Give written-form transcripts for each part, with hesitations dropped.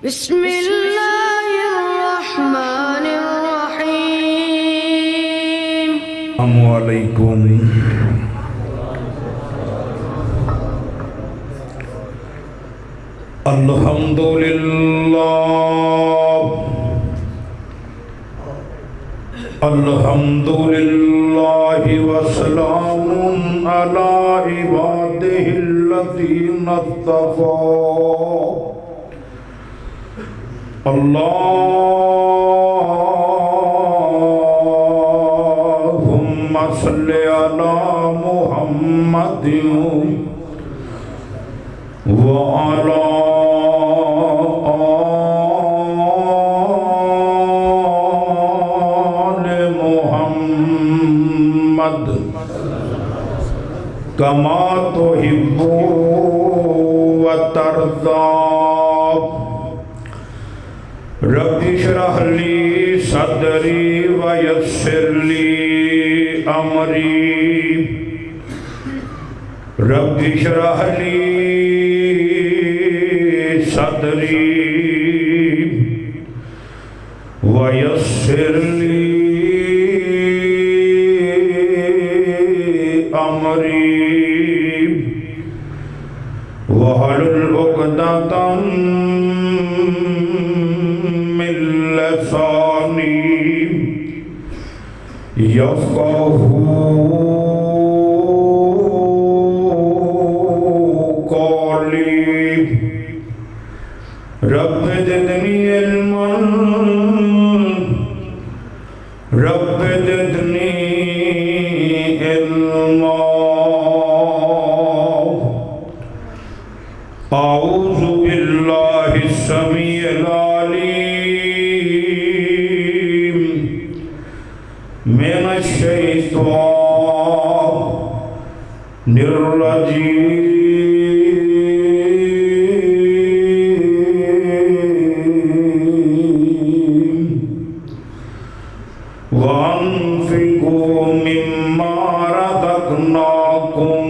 بسم اللہ الرحمن الرحیم۔ السلام علیکم۔ الحمدللہ وسلام علی عبادہ الذین اصطفیٰ۔ اللہم صلی علی محمد وعلی کما تحب وترضى۔ رب اشرح لي صدري ويسر لي أمري۔ رب اشرح لي صدري ويسر لي أمري واحلل عقدة من لساني يفقهوا قولي۔ رب زدني علما رب زدني علما۔ اعوذ باللہ السمیع العلیم من الشیطان الرجیم۔ وانفقوا مما رزقناکم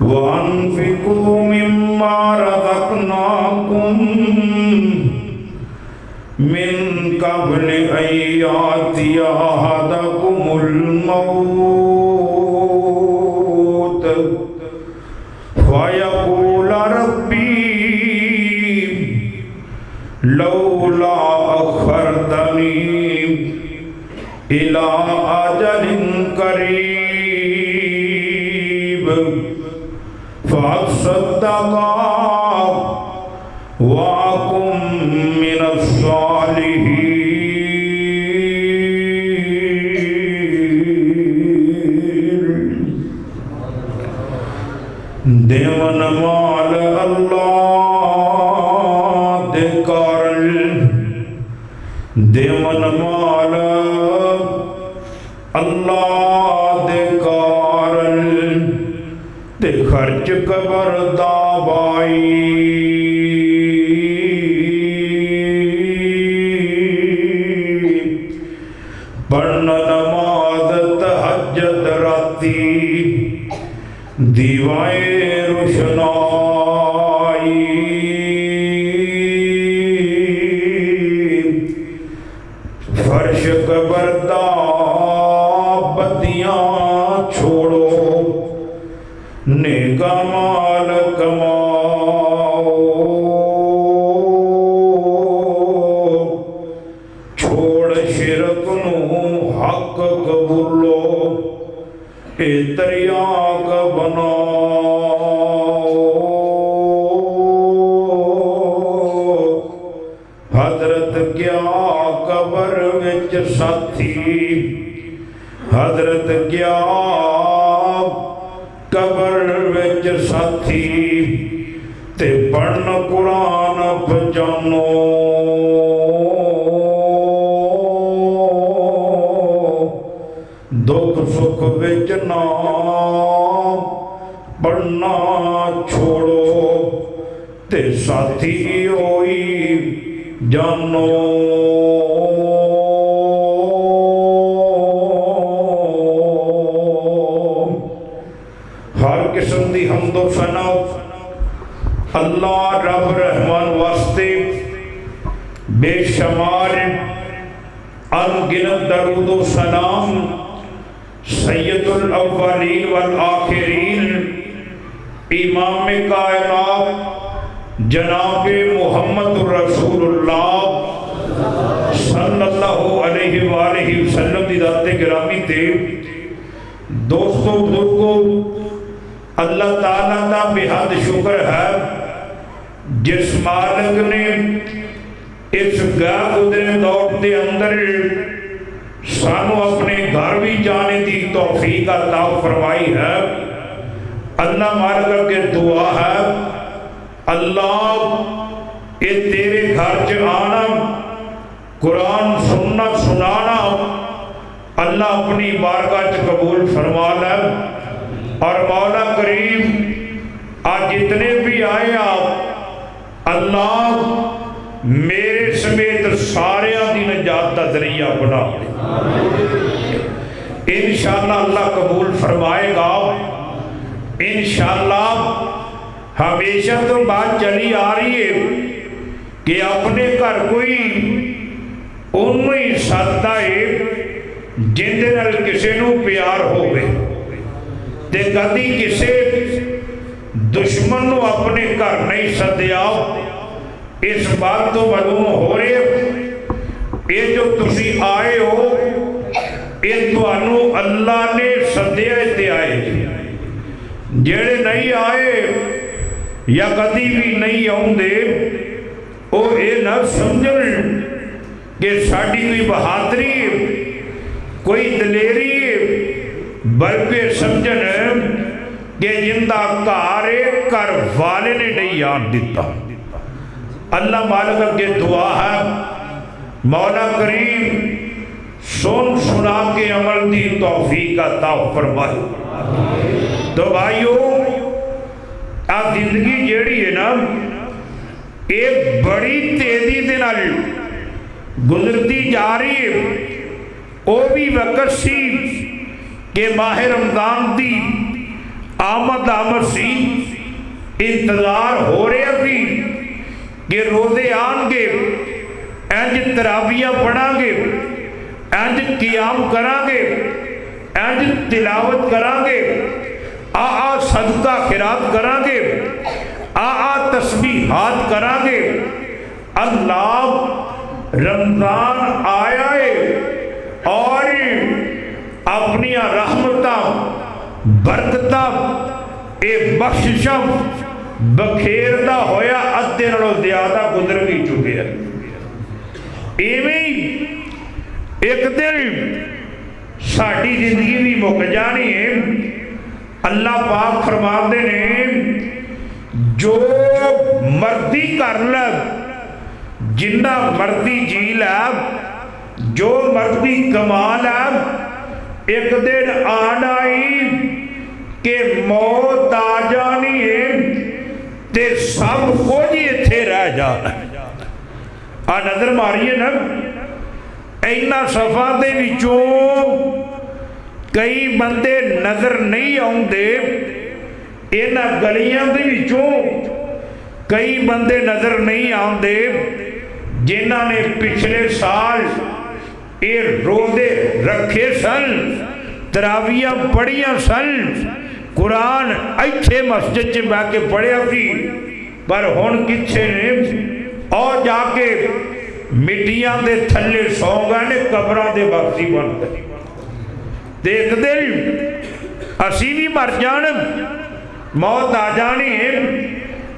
وَأَنفِقُوا مِمَّا رَزَقْنَاكُم مِّن قَبْلِ أَن يَأْتِيَ أَحَدَكُمُ الْمَوْتُ فَيَقُولَ رَبِّي لَوْلَا أَخَّرْتَنِي إِلَىٰ أَجَلٍ قَرِيبٍ فَأَصَّدَّقَ وَأَكُن مِّنَ الصَّالِحِينَ۔ دیوان مال اللہ دے کارل، دیوان مال اللہ دے کارل تے خرچ قبر دا بائی۔ پڑھنا نماز تہجد راتی دیوائے روشنائی۔ فرش قبر دا بدیاں چھوڑو، نیک مال کماؤ۔ چھوڑ شرک نو حق قبولو، اے تریاق بناؤ۔ حضرت کیا قبر وچ ساتھی، حضرت کیا قبر وچ ساتھی تے پڑھن قرآن پجانو۔ دکھ سکھ وچ نام پڑھنا چھوڑو تے ساتھی ہوئی جانو۔ ہر قسم دی حمد و ثنا اللہ رب رحمان شمال انگنت درود و سلام سید الاولین والآخرین امام کائنات جناب محمد رسول اللہ صلی اللہ علیہ وآلہ وسلم دی ذات گرامی تے دوستو بزرگو اللہ تعالیٰ کا بہت شکر ہے جس مالک نے اس گاہ گزرے دور کے اندر سانو اپنے گھر بھی جانے دی توفیق عطا فرمائی ہے اللہ مالک کے دعا ہے اللہ یہ تیرے گھر چ آنا قرآن سننا سنانا اللہ اپنی بارگاہ چ قبول فرما لے اور مولا کریم آج جتنے بھی آئے آپ اللہ میرے سمیت سارے دی نجات کا ذریعہ بنا دے انشاءاللہ اللہ قبول فرمائے گا انشاءاللہ ہمیشہ تو بات چلی آ رہی ہے کہ اپنے گھر کوئی انہوں ہی ساتھ ہے جن دے نال کسے نو پیار ہوئے تے کدی کسے دشمن نو اپنے گھر نہیں سدیا اس بات تو معلوم ہو رہے یہ جو تسی آئے ہو یہ تانوں اللہ نے سدیا تے آئے جڑے نہیں آئے یا کدی بھی نہیں آؤندے او اے نہ سمجھن کہ ساڑی کوئی بہادری کوئی دلیری بلکہ سمجھن کہ جندہ کارے کر والے نے نہیں یاد دیتا اللہ مالک کے دعا ہے مولا کریم سن سنا کے عمل دی توفیق عطا فرمائے تو بھائیو آپ زندگی جیڑی ہے نا ایک بڑی تیزی دے نال گزرتی جا رہی ہے او بھی وقت سی کہ ماہ رمضان دی آمد سی انتظار ہو رہے تھی کہ روزے آن گے انج تراویاں پڑھا گے انج قیام کرا گے انج تلاوت کرا گے آ صدقہ خیرات کرا گے آ تسبیحات کرا گے اللہ رمضان آیا ہے اور اپنی رحمتہ برکتہ اے بخششہ بکھیردہ ہویا ادھے نالوں زیادہ گزر بھی چکے ہیں ایویں ایک دن ساڑی زندگی بھی مک جانی ہے اللہ پاک فرماندے نے جو مردی کر لگ جنہ مردی جی لگ جو مردی کما لگ ایک دن آن آئی کہ موت آ جانی ہے تے سب کو جی تھے رہ جانا آ نظر ماریے نا اینا صفحہ دے وچوں کئی بندے نظر نہیں آؤں دے اینا گلیاں دے وچوں کئی بندے نظر نہیں آؤں دے جنہ نے پچھلے سال اے روزے رکھے سن تراویاں پڑھیاں سن قرآن ایتھے مسجد چ بیٹھ کے پڑھیا سی پر ہن کتھے نے اور جا کے مٹیاں دے تھلے سو گئے نے قبراں دے باقی بن گئے دیکھ دل اسی بھی مر جان موت آ جانی ہے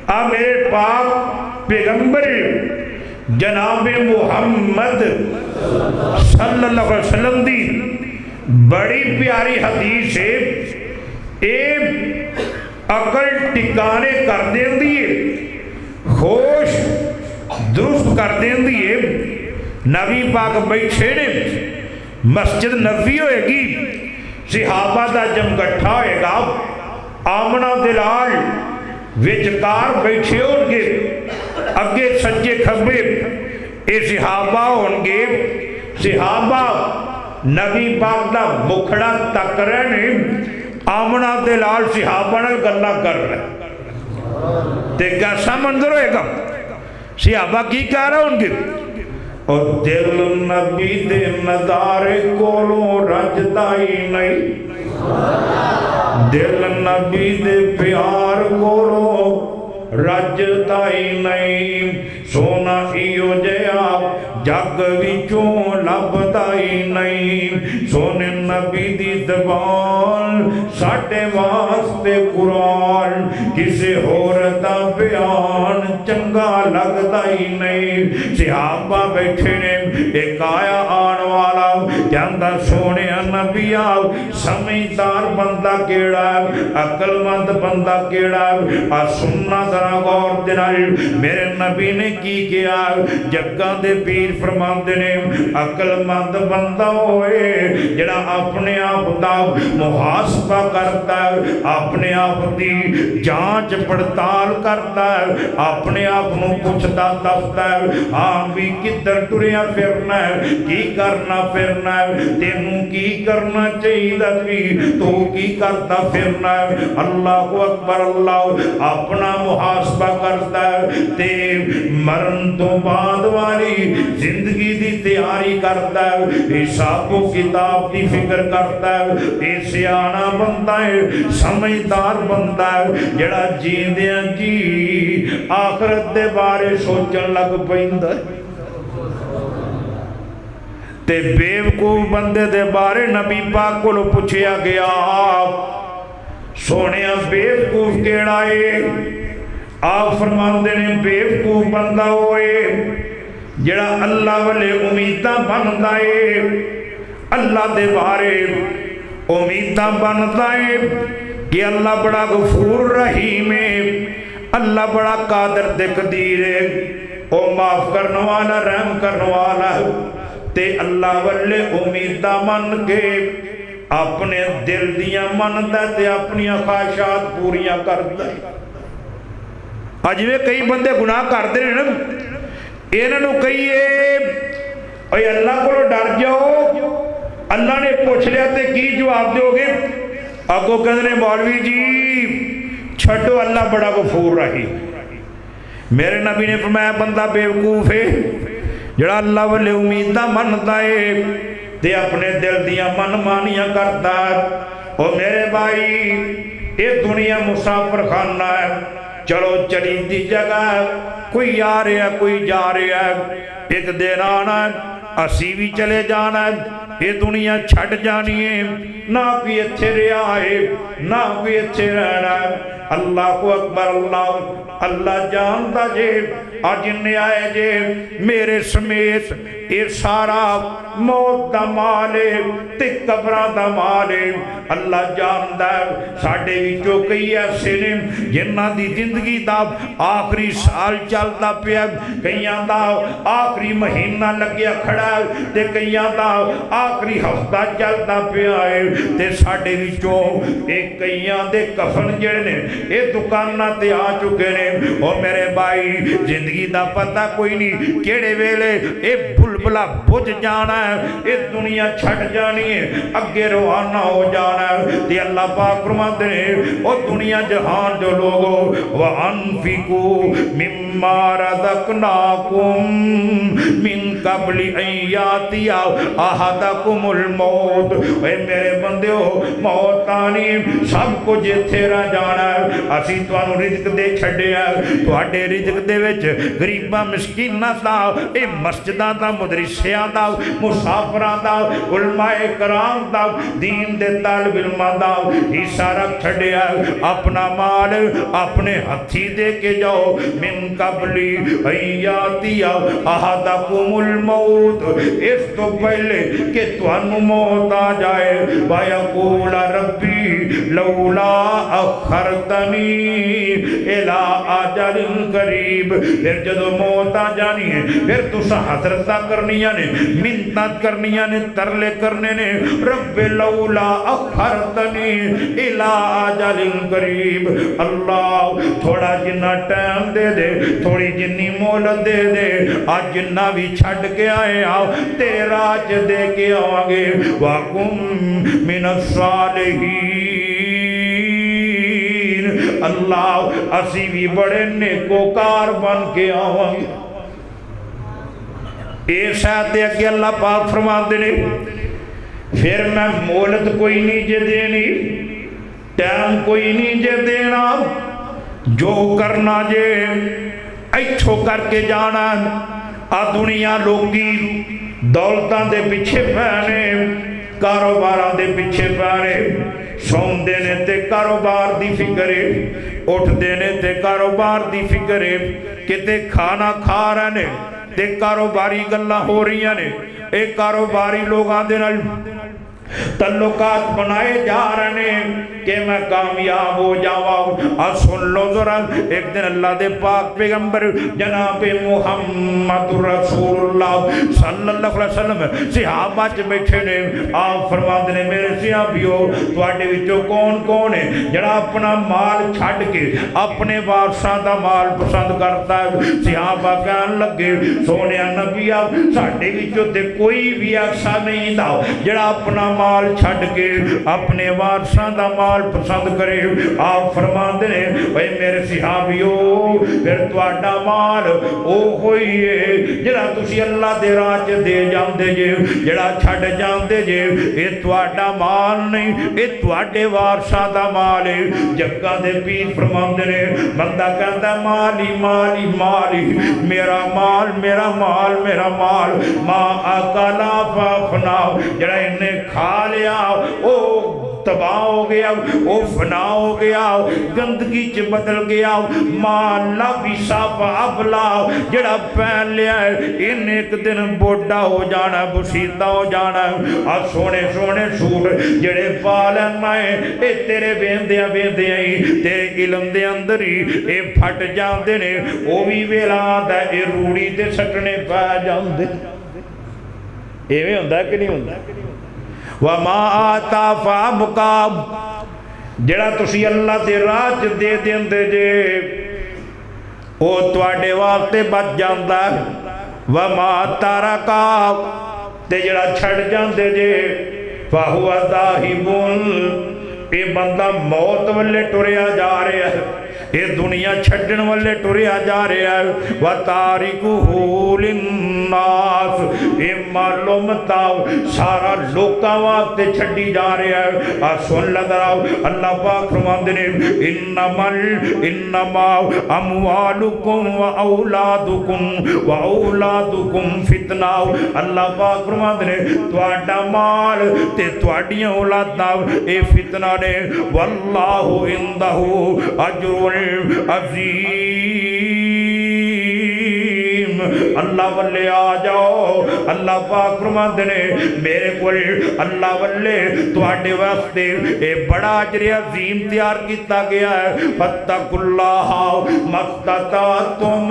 آ میرے پاک پیغمبر جناب محمد صلی اللہ علیہ وسلم دی بڑی پیاری حدیث ہے ایک عقل ٹکانے کر دیں دیئے خوش درست کر دیں دیئے نبی پاک بیٹھے نے مسجد نبی ہوئے گی صحابہ دا جمگٹھا ہوئے گا آمنہ دلال وچکار بیٹھے ہونگے اگے سجے کھبے اے صحابہ ہونگے صحابہ نبی پاک دا مکھڑا تک رہے نے آمنہ دلال صحابہ نے گلہ کر رہے تے کیسا منظر ہوئے گا صحابہ کی کہہ رہا ہونگے اور دل نبی دے نظارے کولوں رجدا ہی نہیں دل نبی دے پیار کولوں رجدا ہی نہیں سونا ایو جیا جگ وچوں لبدا ہی نہیں سونے نبی دی زبان ساڈے واسطے قرآن کسے ہور دا بیان چنگا لگدا ہی نہیں صحابہ بیٹھے نے ایک آیا آن والا کہندا سونے نبی آؤ سمجھدار بندہ کیڑا عقل مند بندہ کیڑا سننا ذرا غور دے نال میرے نبی نے کی کیا جگاں دے پیر فرماندے نے عقل مند بندہ ہوئے جڑا اپنے آپ دا محاسبہ کرتا ہے اپنے آپ دی جانچ پڑتال کرتا ہے اپنے آپ نو پوچھتا دستا ہے ہاں بھی کدھر ٹریا پھرنا ہے کی کرنا پھرنا ہے تینوں کی کرنا چاہیے بھی تو کی کرتا پھرنا ہے اللہ اکبر اللہ اپنا محاسبہ کرتا ہے تے مرن تو بعد والی زندگی دی تیاری کرتا ہے حساب و کتاب دی فکر کرتا ہے اے سیانا بندہ ہے سمجھدار بندہ ہے جڑا جیندیاں جی آخرت دے بارے سوچن لگ پیندا ہے تے بیوقوف بندے دے بارے نبی پاک کو پوچھیا گیا سونے بیوقوف کیڑا ہے آپ فرماندے نے بیوقوف بندہ ہوئے جڑا اللہ والے امیداں بندا ہے اللہ دے بارے امیداں بندا ہے کہ اللہ بڑا غفور رحیم ہے اللہ بڑا قادر تے قدیر ہے او معاف کرنے والا رحم کرنے والا ہے تے اللہ والے امیداں من کے اپنے دل دیاں مندا تے اپنی خواہشات پوریاں کردا ہے اج وے کئی بندے گناہ کرتے ہیں نا انہاں نوں کہیے اے اللہ کو ڈر جاؤ اللہ نے پوچھ لیا تے کی جواب دو گے اگوں کہندے نے مولوی جی چھڈو اللہ بڑا غفور رحیم میرے نبی نے فرمایا بندہ بیوقوف ہے جڑا اللہ والے امیداں مندا ہے تے اپنے دل دیاں من مانیاں کرتا ہے او میرے بھائی یہ دنیا مسافر خانہ ہے چلو چلی دی جگہ کوئی آ رہا ہے کوئی جا رہا ہے ایک دن آنا ہے اسی بھی چلے جانا ہے یہ دنیا چھٹ جانی ہے نہ کوئی اچھے رہا ہے نہ کوئی اچھے رہنا ہے اللہ کو اکبر اللہ جانتا جے آج نے آئے جے میرے سمیت یہ سارا موت دا مالے تے قبران دا مالے اللہ جانتا ہے ساڑھے وچوں کئی ایسے نے جنہ دی زندگی دا آخری سال چلتا پیا کئیاں دا آخری مہینہ لگیا کھڑا ہے تے کئیاں دا آخری ہفتہ چلتا پیا ہے تے ساڑھے وچوں ایک کئیاں دے کفن جڑے نے اے دکانہ تے آ چکے نے او میرے بھائی زندگی دا پتہ کوئی نہیں کیڑے ویلے اے بلبلا بجھ جانا ہے اے دنیا چھٹ جانی ہے اگے روانہ ہو جانا ہے تے اللہ پاک فرماتے ہیں او دنیا جہان جو لوگوں وَأَنفِقُوا مِمَّا رَزَقْنَاكُمْ مِن قَبْلِ أَن يَأْتِيَ أَحَدَكُمُ الْمَوْتُ اے میرے بندیو موت آنی سب کو جتھے رہ جانا ہے اسی توانو رزق دے چھڑے ہیں توڑے رزق دے وچ غریباں مسکیناں دا اے مسجداں دا مدرسیاں دا مسافراں دا علماء کرام دا دین دے طالب علماں دا حصہ رکھ چھڑے ہیں اپنا مال اپنے ہتھی دے کے جاؤ من قبلی ایاتی احدکم الموت اس تو پہلے کہ توانو موت آ جائے وَيَقُولَ رَبِّي لَوْلَا أَخَّرْتَنِي إِلَىٰ أَجَلٍ قَرِيبٍ پھر جدو موت آ جانی ہے پھر تسا حضرتہ کرنیاں نے منتات کرنیاں نے ترلے کرنے نے رب لولا اخرتنی الى اجل قریب اللہ تھوڑا جنہ ٹائم دے دے تھوڑی جنی مولت دے دے آج جنہ بھی چھڑ کے آئے آؤ تیرا آج دے کے آگے وَقُمْ مِنَ الصَّالِحِينَ اللہ اسی بھی بڑے نیکوکار بن کے آؤں इस आयत अगे अल्लाह पाक फरमाते ने फिर मैं मोहलत कोई नहीं जे देनी, टाइम कोई नहीं जे देना, जो करना जे इथों करके जाना। आ दुनिया लोगी दौलतां दे पिछे पै ने, कारोबारां दे पिछे पै ने, सौंदे ने ते कारोबार दी फिक्र है, उठते ने ते कारोबार दी फिक्र है, किते खाना खा रहे ने ते कारोबारी गल्लां हो रही ने। ये कारोबारी लोगों दे नाल तल्लुकात बनाए जा रहे हैं कि मैं कामयाब हो जावा। और सुन लो जरा, एक दिन अल्लाह दे पाक पैगंबर जनाब मुहम्मद रसूलुल्लाह सल्लल्लाहु अलैहि वसल्लम सहाबा च बैठे ने। आप फरमाते ने मेरे सहाबियो तुहाडे विचों कौन कौन है जिहड़ा अपना माल छड्ड के अपने वारसां दा माल पसंद करता है। सहाबा कहन लगे सोनिया नबीआ साडे विचों ते कोई भी ऐसा नहीं दा जिहड़ा अपना माल छड्ड के अपने वारसां दा माल पसंद करे। आप फरमाते ने भाई मेरे सहाबियो फिर तुहाडा माल ओ होई है जिहड़ा तुसीं अल्लाह दे राह च दे जांदे जे, जिहड़ा छड्ड जांदे जे, ये तुहाडा माल नहीं, ये तुहाडे वारसां दा माल है। जग्गां दे पीर फरमाते ने बंदा कहंदा माल ही माल ही माल ही, मेरा माल मेरा माल मेरा माल, मां अकाला फनाओ, जिहड़ा इन्ने खा लिया ओ तबाह हो गया, वो फना हो गया, गंदगी च बदल गया। माला भी साफा अबला जड़ा पहन लिया इन एक दिन बोडा हो जाना, बुसीदा हो जाना। आ सोने सोने सूट जड़े पा लेना है ये तेरे वेंदिया वेंदिया ही तेरे इलम दे अंदर ही ये फट जाते ने। वो भी वेला आंदा ये रूड़ी ते सटने पै जाते। इवें हुंदा कि नहीं हुंदा? वमा आता फाबकाब जड़ा तुसी अल्लाह दे राह च दे देंदे जे वो तुहाडे वास्ते बच जांदा। वमा तारका ते जड़ा छड़ जांदे जे फाहुआ दाहिबुन, ये बंदा मौत वाले टुरिया जा रहा है, ये दुनिया छड्डण वाले टुरिया जा रहा है। व तारिकुहु लिन्नास, ये मालो मताओ सारा लोकां वास्ते छड्डी जा रहा है। आ सुन लगा अल्लाह पाक फरमांदे ने इन्नमा अमवालुकुम व औलादुकुम फितना। अल्लाह पाक फरमांदे ने तुहाडा माल ते तुहाडियां औलादां ये फितना ने। वल्लाहु इंदहु अजरुन अजीम, अल्लाह वल्ले आ जाओ। अल्लाह पाक फरमांदे ने मेरे कोल अल्लाह वल्ले तुहाडे वास्ते ये बड़ा अजर अजीम तैयार किया गया है। फत्तकुल्लाह मस्ततातुम,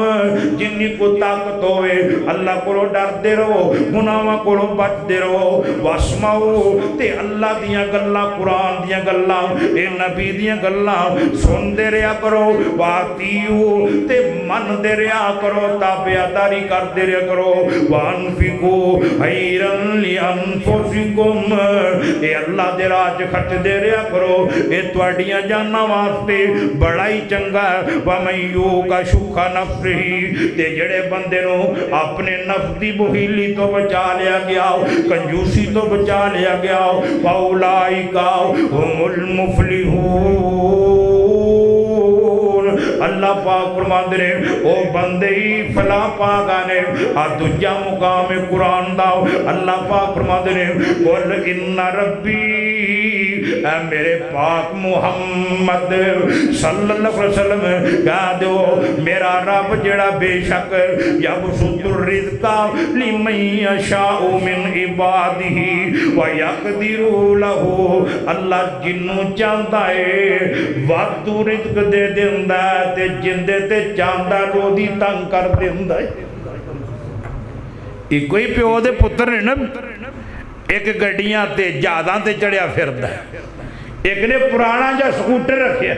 जिन्नी को ताकत होवे अल्लाह को डरदे रहो, गुनाहां को बचदे रहो। वस्माओ ते अल्लाह दियां गल्लां, कुरान दियां गल्लां, ए नबी दियां गल्लां सुनदे रहा करो। वातीओ ते मनदे रहा करो, ताबेदारी करदे रहा करो। वानफिकू खैरन लिअनफुसिकुम, ए अल्लाह दे राह च खर्चदे रहा करो, ये तुहाडियां जानां वास्ते बड़ा ही चंगा है। वमयू का शुखा नफ्सिही, ते जेड़े बंदे नूं अपने नफ्स दी बहीली तो बचा लिया गया, कंजूसी तो बचा लिया गया, फौलाइका हुमुल मुफलिहून। अल्लाह पाक फरमांदे ने ओ बंदे ही फला पागा ने। आ दूजा मुकाम है कुरान दा। अल्लाह पाक फरमांदे ने कुल इन्ना रब्बी, ऐ मेरे पाक मुहम्मद सल्लल्लाहु अलैहि वसल्लम कह दो मेरा रब जेड़ा बेशक यबसुतुर रिज़्का लिमन यशाउ मिन इबादिही व यक़दिरु लहू, अल्लाह जिन्नू चाहता है वाधू रिज़्क दे देंदा ते जिंदे ते चाहता रोदी तंग कर देंदा है। इको ही प्यो दे पुत्र ने ना, एक गड्डियां ते जहाज़ां ते चढ़िया फिरदा, एक ने पुराना जा स्कूटर रखिया।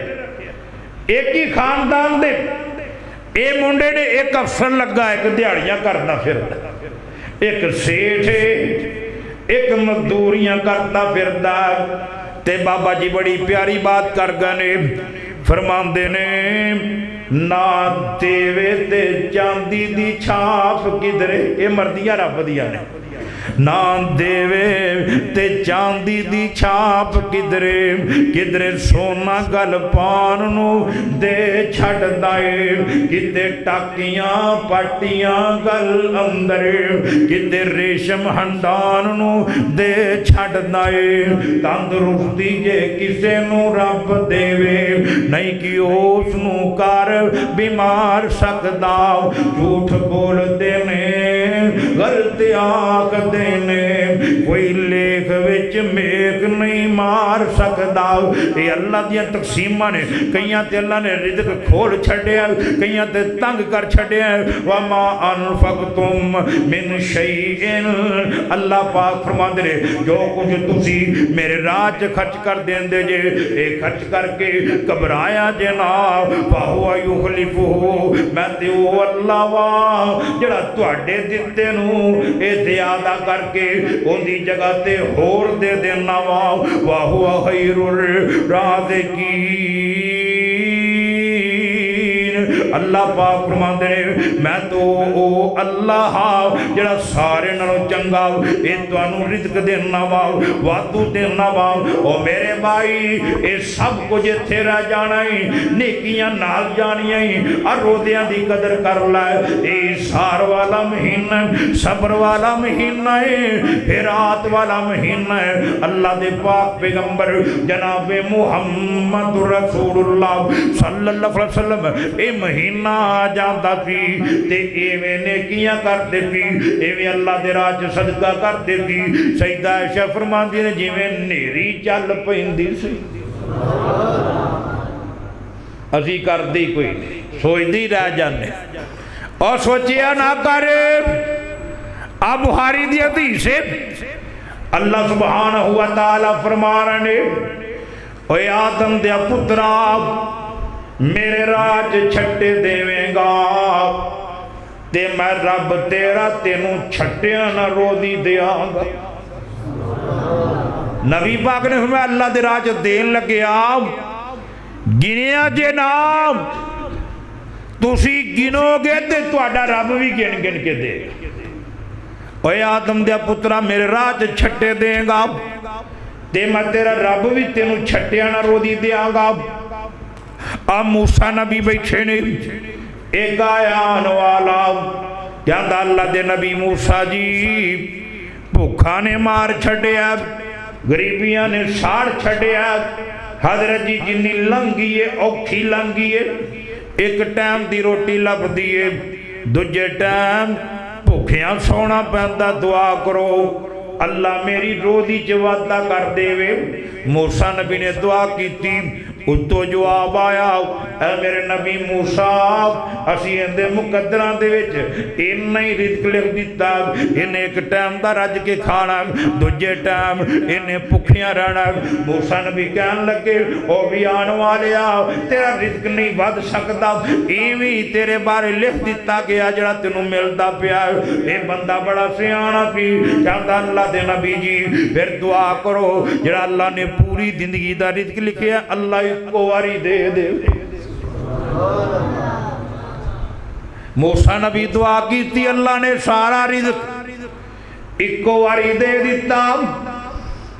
एक ही खानदान दे ए मुंडे ने एक अफसर लगा, एक दिहाड़ियां करदा फिरदा, एक सेठ एक मजदूरियां करता फिरदा। ते बाबा जी बड़ी प्यारी बात कर गए ने, फरमांदे ने ना देवे ते चांदी दी छाप किधरे, ये मर्दियां रब दियां ने, ना देवे ते चांदी दी छाप किधरे, किधरे सोना गल पान नू दे छड्डदा ए, किते टाकियां पाटियां गल अंदर, किते रेशम हंडान नू दे छड्डदा ए। तंदुरुस्ती जे किसे नू रब देवे, नहीं कि उस नू कर बीमार सकदा, झूठ बोलदे ने गलत आखदे ने, कोई लेख विच मेघ नहीं मार सकदा। ये अल्लाह दियां तकसीमां ने, कईयां ते अल्लाह ने रिज़्क खोल छड्डिया, कईयां ते तंग कर छड्डिया। वमा अनफकतुम मिन शैइन, अल्लाह पाक फरमांदे ने जो कुछ तुसी मेरे राह च खर्च कर देंदे जे, ये खर्च करके घबराया जे ना, फाहुवा युखलिफुहु, मैं ते ओ अल्लाह वा जिहड़ा तुहाडे दित्ते नू ये ज़ियादा करके उनकी जगह ते होर दे देना वा, वाहुवा खैरुर राज़िकीन। अल्लाह पाक फरमांदे ने मैं तो ओ अल्लाह जिहड़ा सारे नालों चंगा ये तुहानू रिज़्क देना वा, वाधू देना वा। ओ मेरे भाई ये सब कुछ इत्थे रह जाना ही, नेकियां नाल जानियां ही, और रोज़ियां दी कदर कर लै। ये सार वाला महीना, सब्र वाला महीना है, फिरात वाला महीना है। अल्लाह दे पाक पैगंबर जनाब मुहम्मद रसूलुल्लाह सल्लल्लाहु अलैहि वसल्लम ये महीना आ जाता सी ते इवें नेकियां करते सी, इवें अल्लाह दे राह च सदका करते सी। सईदा आयशा फरमांदी ने जिवें नेरी चल पैंदी सी, असी करदी कोई नहीं, सोचदी रह जाने और सोचिया ना कर। आ बुखारी दी हदीस है, अल्लाह सुब्हानहू व तआला फरमा रहे ने, ओए आदम दे पुत्रा मेरे राज छट्टे देवेगा ते मैं रब तेरा तेनू छट्टिया ना रोज़ी देंगा। नबी पाक ने फरमाया अल्लाह दे राज देन लग्या, गिनिया जे नाम तुसी गिनोगे ते तुहाडा रब भी गिन गिन के देगा। ओए आदम दे पुत्रा मेरे राह च छट्टे देगा ते मैं तेरा रब भी तेनू छट्टिया ना रोज़ी देंगा। आ मूसा नबी बैठे ने, एक आया आने वाला कहता अल्लाह दे नबी मूसा जी भुखा ने मार छड्डिया, गरीबियां ने साड़ छड्डिया, हजरत जी जिन्नी लंघी है औखी लंघी है, एक टाइम दी रोटी लभदी है, दूजे टाइम भुखिया सोना पैंदा। दुआ करो अल्लाह मेरी रोज़ी च वाधा कर देवे। मूसा नबी ने दुआ की, उत्तों जवाब आया ऐ मेरे नबी मूसा असी इहदे मुकद्दरां दे विच इन्ना ही रिज़्क लिख दिता, इन्हें एक टाइम दा रज के खाना, दूजे टाइम इन्हें भुखियां रहना। मूसा नबी कहन लगे ओ भी आने वाले तेरा रिज़्क नहीं वध सकदा, इवें तेरे बारे लिख दिता गया जिहड़ा तैनूं मिलदा पिया। ये बंदा बड़ा सियाणा सी, कहंदा अल्लाह दे नबी जी फिर दुआ करो जिहड़ा अल्लाह ने पूरी जिंदगी दा रिज़्क लिखिया अल्लाह एको वारी दे दे। मूसा नबी दुआ की, अल्लाह ने सारा रिज़्क एको वारी दे दिता।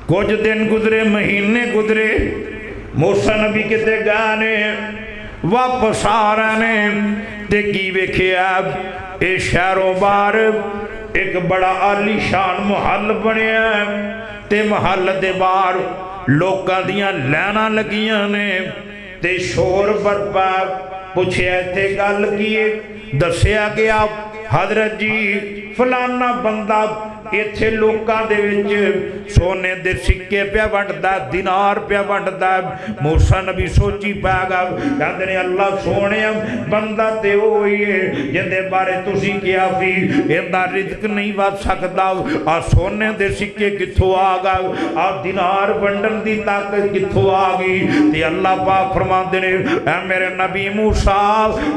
कुछ दिन गुजरे, महीने गुजरे, मूसा नबी किते गए ने, वापस आ रहे ने ते की वेखिया ये शहरों बाहर एक बड़ा आलीशान महल बनिया ते महल दे बाहर लोकां दियां लैना लगियां ने ते शोर बरपा। पूछया इत्थे गल की है, दस्या गया हजरत जी फलाना बंदा इत्थे लोकां दे विच सोने दे सिक्के पिया वंडदा, दिनार पिया वंडदा। मूसा नबी सोची पै गया, कहंदे ने अल्लाह सोने बंदा ते ओही है जिंदे बारे तुसी कहा सी इहदा रिज़्क नहीं वध सकदा। आ सोने दे सिक्के कित्थों आ गए, आ दिनार वंडन दी ताकत कित्थों आ गई। ते अल्लाह पाक फरमांदे ने ऐ मेरे नबी मूसा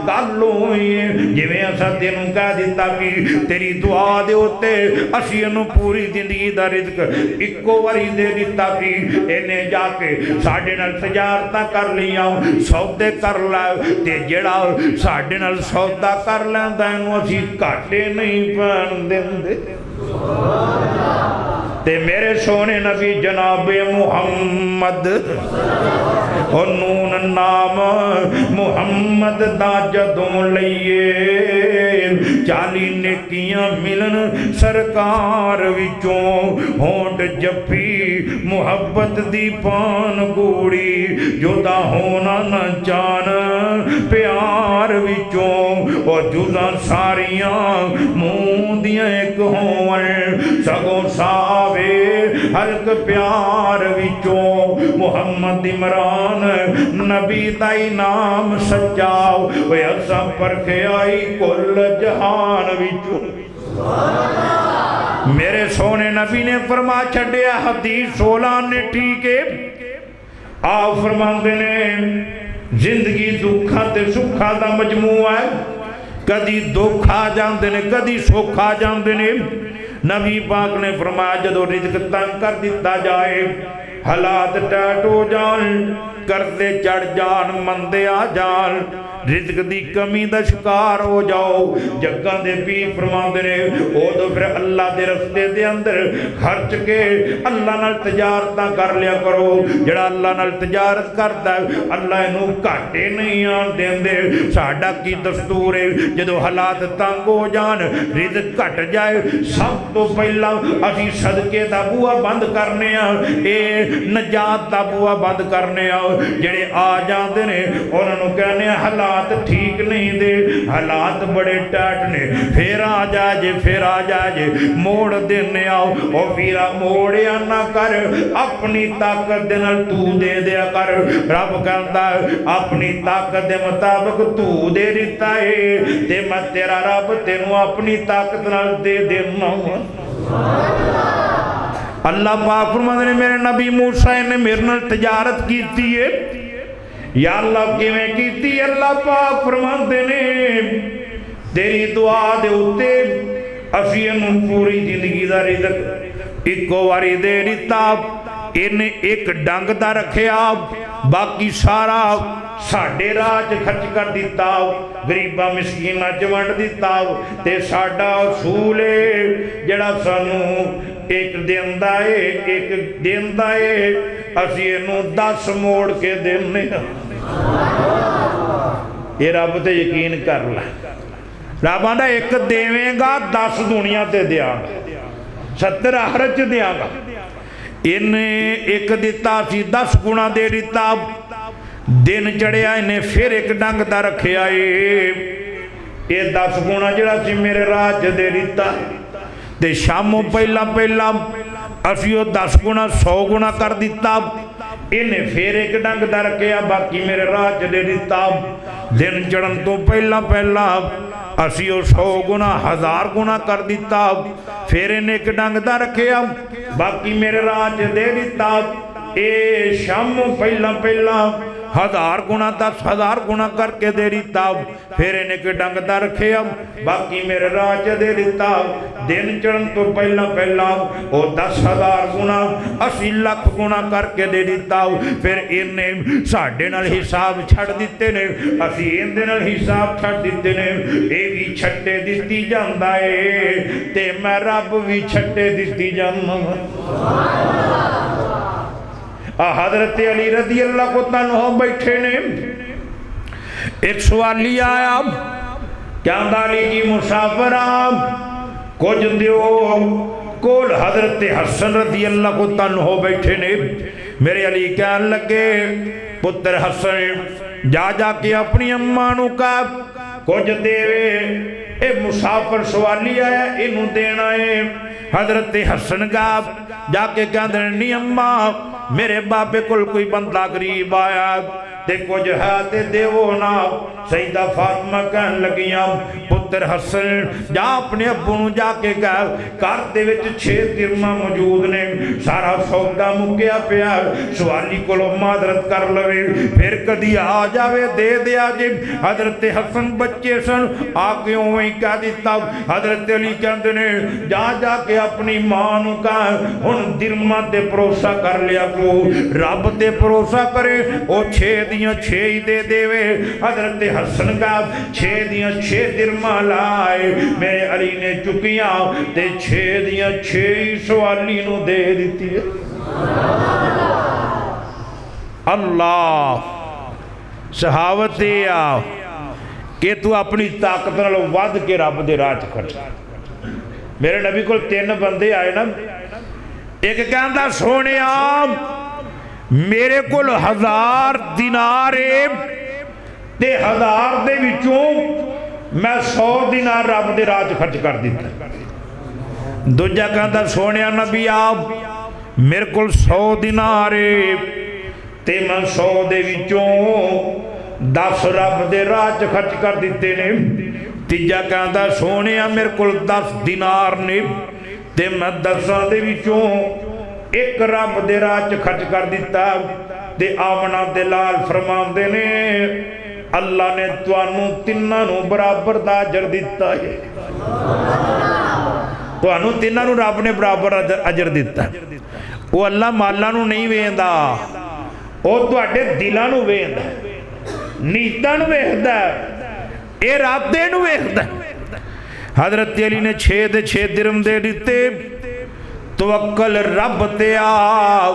गल होई जिवें असां तैनूं कह दित्ता कि तेरी दुआ दे उत्ते असीं اسی انہوں پوری زندگی دا رزق اکو واری دے دیتا سی انہیں جا کے ساڑھے نال تجارتاں کر لیا سودے کر لائے تے جڑا ساڑھے نال سودا کر لیندہ انہوں اسی کاٹے نہیں پہن دیں تے میرے سونے نبی جناب محمد اور نون نام محمد دا جدوں لئیے 40 نیکیاں ملن سرکار وچوں ہونٹ جپی محبت دی پان گوڑی جدا ہونا نہ جان پیار وچوں اور جدا ساریاں مون دیاں ایک ہون سگوں ساوے حلق پیار وچوں محمد عمران نبی دائی نام سجاؤ وے اساں پرکھے آئی کل جہان وچوں میرے سونے نبی نے فرما چھڑیا حدیث 16 نے ٹھیک ہے آپ فرماندے نے زندگی دکھا تے سکھا دا مجموعہ ہے کدی دکھا جاندے نے کدی سکھا جاندے نے نبی پاک نے فرمایا جدو رزق تنگ کر دیتا جائے حالات ٹیٹ ہو جان کردے چڑھ جان مندے آ جان رزق دی کمی دا شکار ہو جاؤ جگہ دے پی فرماندے نے او تو پھر اللہ دے رستے دے اندر خرچ کے اللہ نال تجارتاں کر لیا کرو جڑا اللہ نال تجارت کردا ہے اللہ انہوں گھاٹے نہیں آن دیندے ساڈا کی دستور ہے جدو حالات تنگ ہو جان رزق گھٹ جائے سب تو پہلا اسی صدقے دا بوا بند کرنے اے نجات دا بوا بند کرنے جڑے آ جاندے نے انہاں نوں کہنے حالات ٹھیک نہیں دے حالات بڑے ٹاٹ نے پھر آ جائے موڑ دینے آؤ اور پھرا موڑیا نہ کر اپنی طاقت دے نال تو دے دیا کر رب کہندا اپنی طاقت دے مطابق تو دے دیتا ہے تے میں تیرا رب تینوں اپنی طاقت نال دے دینا اللہ پاک فرماندے نے میرے نبی موسیٰ نے میرے نال تجارت کیتی ہے یا اللہ کیویں کیتی اللہ پاک فرماندے نے تیری دعا دے اُتے اسی انہوں پوری زندگی دا رزق ایکو واری دے دیتا انہیں ایک ڈنگ دا رکھیا باقی سارا ساڑھے راج خرچ کر دیتا غریبہ مسکینہ جوانڈ دیتا تے ساڑھا اصولے جڑا سانو ایک دن دائے اسی انہوں 10 موڑ کے دینے یہ رب تے یقین کر لیں رب آندا ایک دیویں گا 10 دنیا تے دیا گا 70 آخرت دیا گا انہیں ایک دیتا سی 10 گنا دے دیتا دن چڑھیا انہیں پھر ایک ڈنگ دا رکھے آئے یہ 10 گنا جڑا سی میرے راج دے دیتا تے شاموں پہلا اسیو 10 گنا 100 گنا کر دیتا انہیں پھر ایک ڈنگ دا رکھیا باقی میرے راج دے دیتا دن چڑھن تو پہلا اسیو 100 گنا 1000 گنا کر دیتا پھر انہیں ایک ڈنگ دا رکھیا باقی میرے راج دے دیتا اے شاموں پہلا 1000 گنا 10,000 گنا کر کے دے دیتا پھر انہیں کے ڈنگ دا رکھے باقی میرے راج دے دیتا دن چڑھن تو پہلا او 10,000 گنا 80 لاکھ گنا کر کے دے دیتا پھر انہیں ساڑھے نال حساب چھڑ دیتے نے اسی اندے نال حساب چھڑ دیتے نے اے بھی چھٹے دیتی جاندہ ہے تے میں رب بھی چھٹے دیتی جاندہ حضرت علی رضی اللہ کو تنہو بیٹھے نے ایک سوالی آیا کیا علی جی مسافر آپ کچھ دیو کول حضرت حسن رضی اللہ کو تنہو بیٹھے نے میرے علی کہنے لگے پتر حسن جا کے اپنی امانوں کا کچھ دیوے اے مسافر سوالی آیا انہوں دینا ہے حضرت حسن کا جا کے کہنے نہیں اماں میرے باپے کل کوئی بندہ غریب آیا تے کچھ ہے تے دیو نا سیدہ فاطمہ کہنے لگیاں पुत्र हसन जा अपने अब्बू नूं जाके कह घर दे विच 6 दिरहम मौजूद ने सारा सौदा मुक्या पिया सवाली कोलों मादरत कर लवे फिर कदी आ जावे दे दिया जे। हजरत हसन बच्चे सन आके उवें ही कह दिता। हजरत अली कहंदे ने जा जाके अपनी मां नूं कह हुण दिरहमां ते भरोसा कर लिया को रब ते भरोसा करे ओ 6 दियां 6 ही दे देवे। हजरत हसन का 6 दियां 6 दिरहमां लाए मेरे अली ने चुकियां ते 6 दियां 6 ही सवाली नूं दे दित्ती। अल्लाह सहावत आ कि तू अपनी ताकत नालों वध के रब दे राह च खर्च। मेरे नबी को 3 बंदे आए ना एक कहता सोनिया मेरे को 1000 दिनार ते 1000 दे विचों मैं 100 दिनार रब दे राह च खर्च कर दिता। दूजा कहता सोनिया नबी आप मेरे को 100 दिनार ते मैं 100 दे विचों 10 रब दे राह च खर्च कर दिते ने। तीजा कहता सोने मेरे को 10 दिनार ने ते मैं 10 दे विचों 1 रब दे राह च खर्च कर दिता। ते आमना दे लाल फरमांदे ने अल्लाह ने तुहानू तिन्हां नू बराबर दा अजर दिता है। तुहानू तिन्हां नू रब ने बराबर अजर दिता। वो अल्लाह मालां नू नहीं वेंदा वो तुहाडे दिलां नू वेंदा नीयतां नू वेखदा इरादे नू वेखदा। हजरत अली ने 6 दे 6 दिरहम दे दिते। तवक्कल रब ते आओ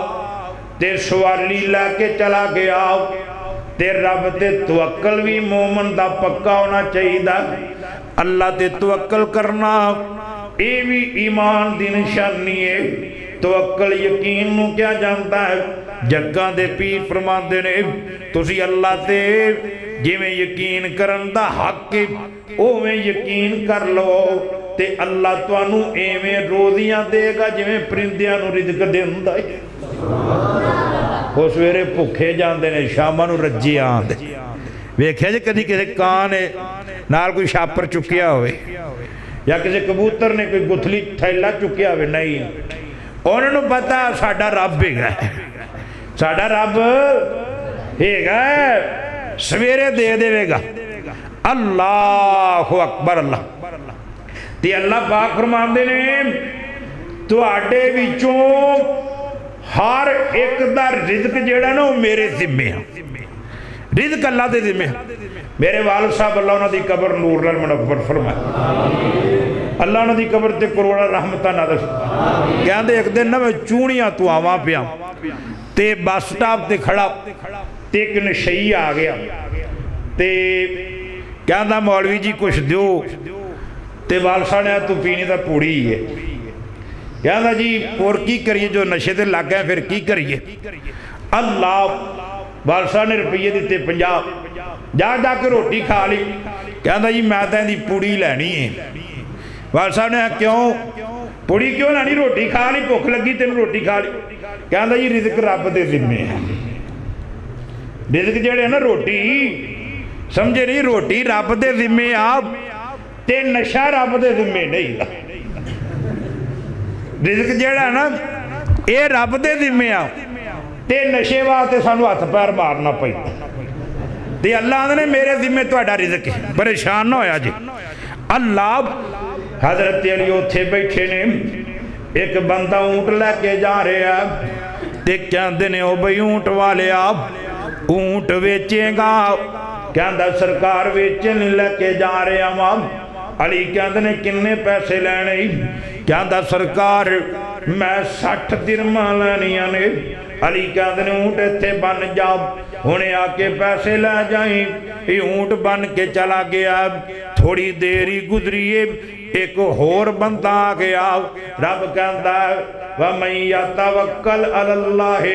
ते सवाली लैके चला गया ते रब ते तवक्कल भी मोमन दा पक्का होना चाहिए। अल्लाह ते तवक्कल करना ये भी ईमान दी निशानी है। तवक्कल यकीन नू क्या जानता है। जग्गां दे पीर फरमांदे ने तुसी अल्लाह ते जिवें यकीन करन दा हक है उवें यकीन कर लो ते अल्लाह तुहानू एवें रोज़ियां देगा जिवें परिंदियां नू रिज़क देंदा है। वो सवेरे भुखे जाते हैं शामां नू रज्जे आंदे। वेख्या जी कदी किसी कां ने नाल कोई छापर चुकिया होवे या किसी कबूतर ने कोई गुथली थैला चुकिया होवे? नहीं, उन्होंने पता साडा रब हैगा, साडा रब हैगा सवेरे दे देवेगा। अल्लाह अकबर। अल्लाह ते अल्लाह पाक फरमांदे ने तुहाडे विचों हर एक दा रिज़्क जेड़ा ना वो मेरे जिम्मे है। रिज़्क अल्लाह दे जिम्मे। मेरे वालिद साहब अल्लाह उन्हां दी कब्र नूर नाल मुनव्वर फरमाए। अल्लाह उन्हां दी कब्र ते करोड़ां रहमतां नाज़िल। कहंदे एक दिन ना मैं चूड़ियां तो आवां पिया ते बस स्टॉप ते खड़ा ते एक नशई आ गया ते कहंदा मौलवी जी कुछ दो ते वालसा ने तू पीनी तो पूड़ी है। कहना जी और की करिए जो नशे ते लग गए फिर की करिए। अल्लाह वालसा ने रुपये दिते 50 जा जाके रोटी खा ली। कहना जी मैं तो इहदी पूड़ी लैनी है। वालसा ने क्यों पूड़ी क्यों लैनी? रोटी खा ली, भुख लगी तेन रोटी खा ली। कहना जी रिज़्क रब दे जिम्मे है। रिज़्क जेड़े ना रोटी समझे नहीं, रोटी रब दे जिम्मे आप ते नशा रब दे जिम्मे नहीं। रिज़्क जेड़ा ना ये रब दे जिम्मे आ ते नशे वास्ते सानू हथ पैर मारना पैंदा ते अल्लाह ने मेरे जिम्मे तुहाडा रिज़्क है, परेशान ना होया जी। अल्लाह हज़रत अली उत्थे बैठे ने एक बंदा ऊँट लैके जा रहा ते कहंदे ने ओ बई ऊँट वाले आप ऊँट वेचेगा? कहंदा सरकार वेचन लैके जा रहा वा। अली कहते ने किन्ने पैसे लैने? कहता सरकार मैं 60 दिरहम लैनिया ने। अली कहते ने ऊँट इत्थे बन जाओ हुणे आके पैसे लै जाई। ये ऊँट बन के चला गया। थोड़ी देर ही गुजरी एक होर बंदा आ गया। रब कहता वमन यतवक्कल अलल्लाह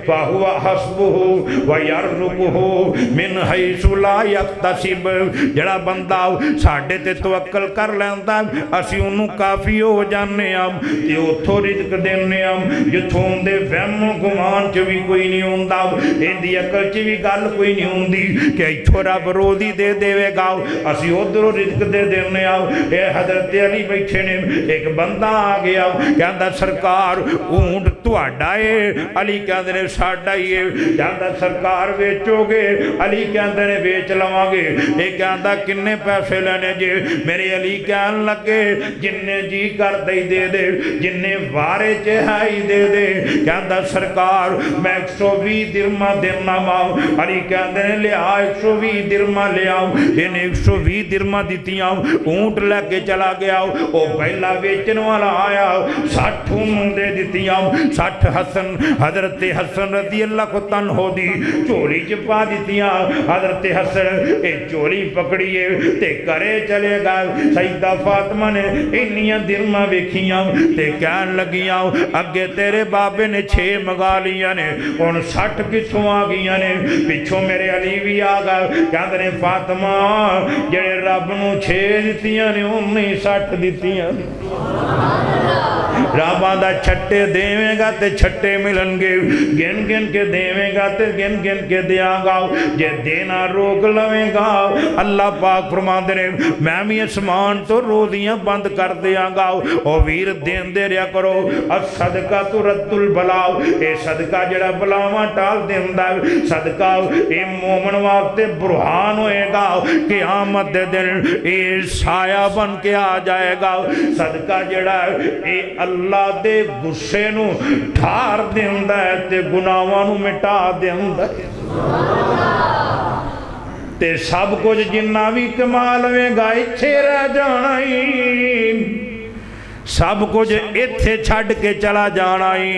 फहुवा हस्बुहु व यरज़ुकुहु मिन हैसु ला यहतसिब। जड़ा बंदा साडे ते तवक्कल कर लैंदा असीं उहनूं काफ़ी हो जाने आ ते उत्थों रिज़्क देने आ जिथों दे वहम गुमान च भी कोई नहीं हुंदा, इहदी अकल च भी गल कोई नहीं हुंदी कि इत्थों रब रब रोजी दे देवेगा असी उधरों रिजक दे देने आओ। ये हजरत अली बैठे ने एक बंदा आ गया कहता सरकार ऊंट तुहाडा है। अली कहते ने साडा ही है। कहता सरकार बेचोगे? अली कहते ने बेच लवांगे। ये कहता किन्ने पैसे लेने जे? मेरे अली कहन लगे जिन्ने जी कर दे दे जिन्ने वारे च है ही दे दे। कहता सरकार मैं 120 दिरहम देना माओ। अली कहते ने लिया 120 दिरहम ले आओ। इन्हें 120 दिरहम दित्तियां ऊंट लैके चला गया। वो पहला बेचन वाला आया 60 ऊंट दे दित्तियां 60 हसन हजरत हसन रजी अल्लाह तआला दी झोली च पा दित्तियां। हजरत हसन ये झोली पकड़िए ते घरे चले गए। सईदा फातिमा ने इन्नियां दिरहम वेखियां ते कहन लगियां अगे तेरे बाबे ने 6 मंगा लिया ने हुण 60 कित्थों आ गईयां ने? पिछों मेरे अली भी आ गए। कहंदे ने फातिमा जेड़े रब नूं 6 दित्तियां ने उन्हें 60 दित्तियां। रबा दा छट्टे देवेगा ते छट्टे मिलनगे। गिन गिन के देवेगा ते गिन गिन के देंगा। जे देना रोक लवेगा अल्लाह पाक फरमांदे ने मैं भी आसमान तो रोजियां बंद कर देंगा। ओ वीर देंदे रहा करो। सदका तो रद्दुल बलाओ ये सदका जड़ा बलावा टाल देंदा सदका ये मोमन वास्ते बुरहान होएगा कि आमद दे दिन ये साया बन के आ जाएगा। सदका जड़ा ये अल्लाह दे गुस्से नू ठार देंदा है ते गुनाहां नू मिटा देंदा है। ते सब कुछ जिन्ना भी कमा लवेगा इत्थे रह जाना ही। सब कुछ इत्थे छड्ड के चला जाना ही।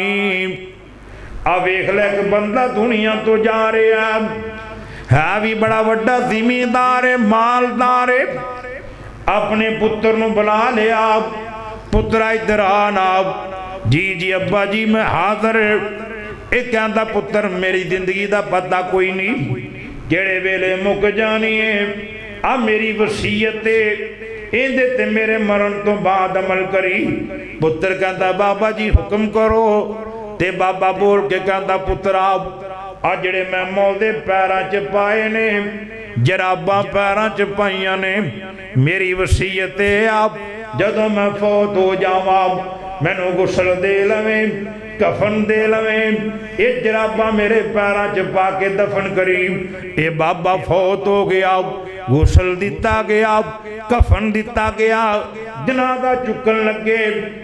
आ वेख ले एक बंदा दुनिया तो जा रहा है भी बड़ा वड्डा जिमीदार है मालदार है। अपने पुत्र नू बुला लिया पुत्रा इधर आ ना। जी जी अब्बा जी मैं हाजिर। एक कहता पुत्र मेरी जिंदगी का पता कोई नहीं जेड़े वेले मुक जानी है। आ मेरी वसीयत इहदे ते मेरे मरण तो बाद अमल करी। पुत्र कहता बाबा जी हुक्म करो। ते बाबा बोल के कहता पुत्रा आ जेड़े मैं मौल दे पैरां च पाए ने जराबां पैरां च पाइयां ने मेरी वसीयत आप जदों मैं फौत हो जावा मैनू गुसल दे लवें कफन दे लवें ये जराबा मेरे पैरां च पा के दफन करी। ये बाबा फौत हो गया गुसल दिता गया कफन दिता गया जनाजा चुकन लगे।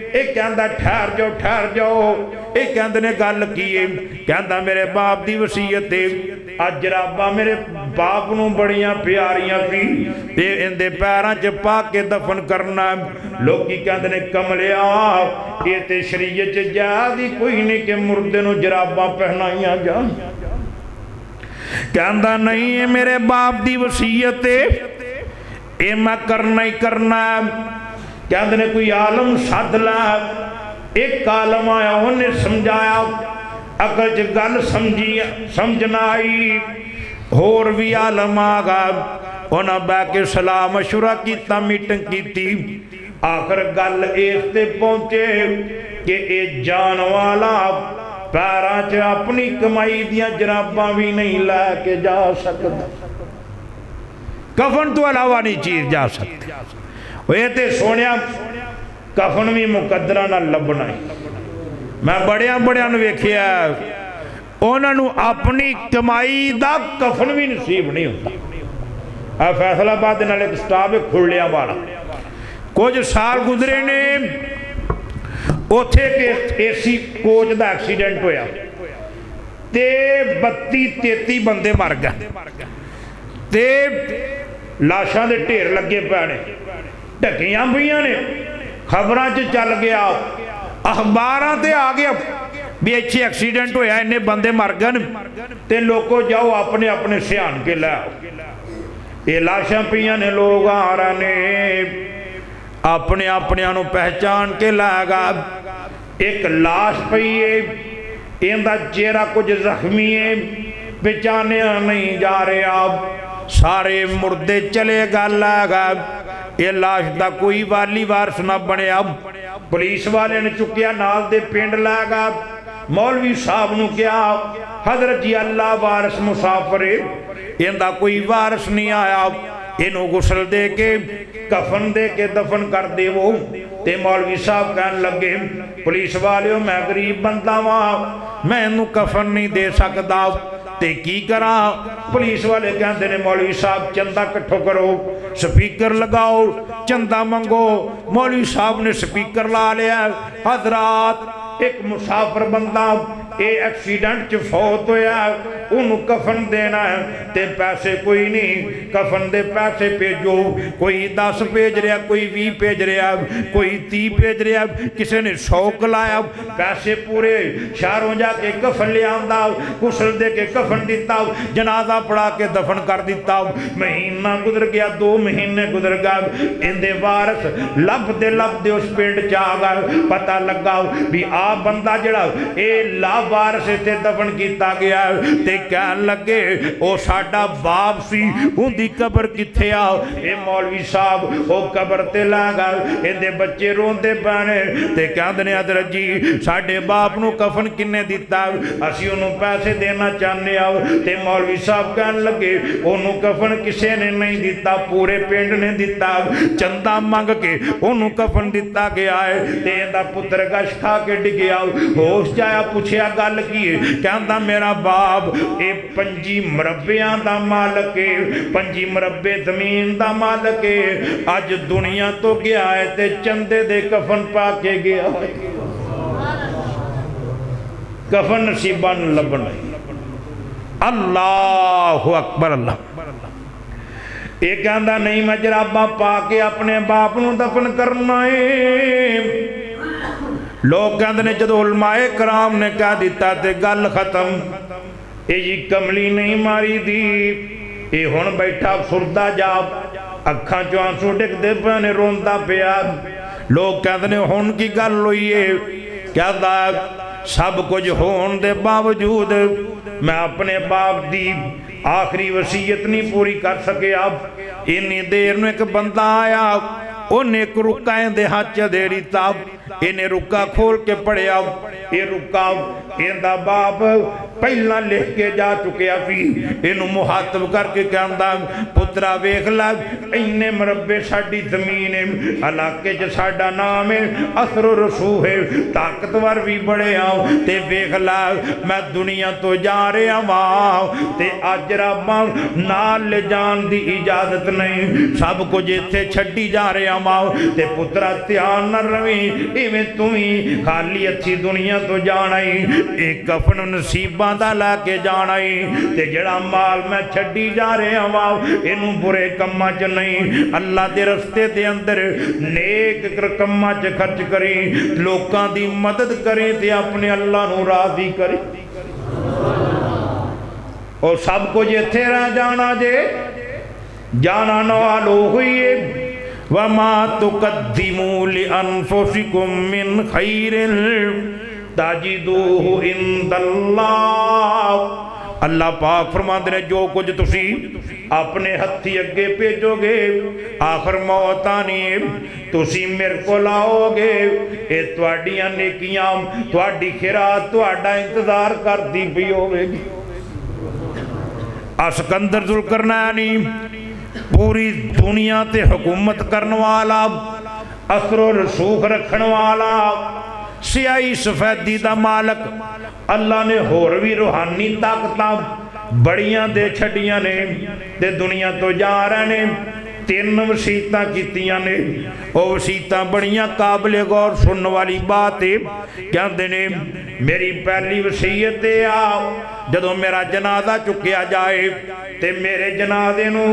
ये कहता ठहर जाओ। ये कहते ने गल की है? कहता मेरे बाप की वसीयत अज जराबा मेरे बाप नूं बड़ियां प्यारियां सी ते इहदे पैरां च पा के दफन करना। लोकी कहते ने कमलिया ये ते शरीयत च जायज़ ही कोई नहीं कि मुर्दे नूं जराबां पहनाइयां जान। कहता नहीं है मेरे बाप की वसीयत ये मैं करना ही करना। कहते ने कोई आलम सद ला। एक आलम आया उन्हें समझाया अकल च गल समझ ना आई। होर भी आलम आ गया उन्हें बह के सलाह मशुरा किया मीटिंग की। आखिर गल इस ते पहुंचे कि ये जान वाला पैरां च अपनी कमाई दियां जराबां भी नहीं लैके जा सकता। कफन तो अलावा नहीं चीज जा सकती। ये तो सोनिया कफन भी मुकद्दरा नाल लभना है। मैं बड़िया बड़िया वेखिया उन्होंने अपनी कमाई का कफन भी नसीब नहीं होता। फैसलाबाद नाल एक स्टाफ है खुलिया वाला कुछ साल गुजरे ने उथे एसी कोच का एक्सीडेंट होया ते 32-33 बंदे मर गए ते लाशां दे ढेर लगे पे ने ढकियां पईयां ने। खबरां च चल गया अखबारां ते आ गया भी इत्थे एक्सीडेंट होया इन्ने बंदे मर गए ते लोगो जाओ अपने अपने सियान के लै आओ। ये लाशां पईयां ने लोग आ रहे ने अपने अपने पहचान के लागा। एक लाश पई है इनका चेहरा कुछ जख्मी है पहचानिया नहीं जा रहा। सारे मुर्दे चले गल आगा। ये लाश का कोई वाली वारस ना बनया। पुलिस वाले ने चुकिया नाल दे पिंड लागा। मौलवी साहब नूं कहा हजरत जी अल्लाह वारस मुसाफर इहदा कोई वारिस नहीं आया, इनू गुसल दे के कफन दे के दफन कर देवो। ते मौलवी साहब कहन लगे पुलिस वाले मैं गरीब बंदा वां, मैं इनू कफन नहीं दे सकता ते की करा। पुलिस वाले कहते ने मौलवी साहब चंदा इकट्ठो करो, स्पीकर लगाओ, चंदा मंगो। मौलवी साहब ने स्पीकर ला लिया। हजरात एक मुसाफिर बंदा ये एक्सीडेंट च फौत होया, उन्होंने कफन देना है ते पैसे कोई नहीं, कफन दे पैसे भेजो। कोई 10 भेज रहा, कोई 20 भेज रहा, कोई 30 भेज रहा, किसी ने 100 लाया। पैसे पूरे शहरों जाके कफन ले आंदा, कुशल दे के कफन दिता, जनाजा पढ़ा के दफन कर दिता। महीना गुजर गया, 2 महीने गुजर गए, इनके वारस लभदे उस पिंड च आ गए। पता लगा भी आ बंदा जड़ा ये ला वारस इत्थे दफन किया गया ते कहन लगे ओ साडा बाप सी, उनकी कबर किथे आ। ये मौलवी साहब वो कबर ते ला गए, इहदे बच्चे रोंदे पाने ते कहंदे ने हज़रत जी साडे बाप नूं कफन किन्ने दिता, असीं उहनूं पैसे देना चाहते आ। ते मौलवी साहब कहन लगे उहनूं कफन किसी ने नहीं दिता, पूरे पिंड ने दिता, चंदा मंग के उहनूं कफन दिता गया है। ते इहदा पुत्र गश खा के डिगया, होश च आया, पुछया गल की है? कहंदा मेरा बाप ये 25 मरब्बियां दा मालक है, 25 मरब्बे जमीन दा मालक है। अज दुनिया तो गया है ते चंदे दे कफन पा के गया है, कफन नसीबा नूं लभना। अल्लाहु अकबर। अल्लाह ये कहंदा नहीं मैं जराबा पा के अपने बाप नूं दफन करना है। लोग कहते हैं जो उलमाए कराम ने कह दिता तो गल खत्म, ये जी कमली नहीं मारी दी, ये हुण बैठा फुरदा जा, अखां चों आंसू डिगदे पे ने, रोंदा पिया। लोग कहते हैं हुण की गल हुई है? कहता सब कुछ होने के बावजूद मैं अपने बाप की आखिरी वसीयत नहीं पूरी कर सकिया। इन्नी देर में एक बंदा आया, उन्हें एक रुक्का इहदे हाथ च दे दिता, इन्हें रुक्का खोल के पढ़िया। ये रुक्का इहदा बाप पहला लिख के जा चुकिया सी। इनू मुहातब करके कहंदा पुत्रा वेख ला, इन्ने मरबे साडी जमीन है, इलाके च साडा नाम है, असर रसूह है, ताकतवर भी बड़े आओ ते वेख ला मैं दुनिया तो जा रहा वां ते अज रब्बा नाल ले जान दी इजाजत नहीं, सब कुछ इत्थे छड्डी जा रहा वां। ते पुत्रा ध्यान न रवी, इवें तू ही खाली हथी दुनिया तो जाना ही, एक कफन नसीबां दा लैके जाना ही, ते जड़ा माल मैं छड्डी जा रहा वां इनू बुरे कम्मां च नहीं, अल्लाह दे रस्ते दे अंदर नेक कम्मां च खर्च करी, लोकां दी मदद करी ते अपने अल्लाह नू राज़ी करी। और सब कुछ इत्थे रह जाना जे, जाना नाल होई है। वमा तुकद्दिमू लिअन्फुसिकुम मिन खैरिन ताजिदूहु इंदल्लाह। अल्लाह पाक फरमाते ने जो कुछ तुसी अपने हथी अगे भेजोगे आखिर मौत आनी तुसी मेरे को लाओगे, ये तुहाडियां नेकियां तुहाडी खिरात तुहाडा इंतजार करती पई होवेगी। सिकंदर जुल्करनैनी पूरी दुनिया ते हुकूमत करने वाला, असरो रसूख रखने वाला, सियाही सफेदी दा मालक, अल्लाह ने होर भी रूहानी ताकतां बड़ियां दे छड़ियां ने ते दुनिया तो जा रहे ने। 3 वसीयतां कीतियां ने, वो वसीयतां बड़ियां काबिले गौर सुनने वाली बात है। कहते ने मेरी पहली वसीयत आ जदों मेरा जनाजा चुकिया जाए ते मेरे जनाजे नू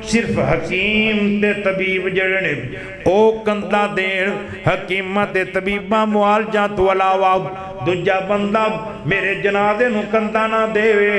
सिर्फ हकीम ते तबीब जड़े ने ओ कंधा देण, हकीमां ते तबीबां मुआलजा तो अलावा दूजा बंदा मेरे जनाजे नू कंधा ना देवे।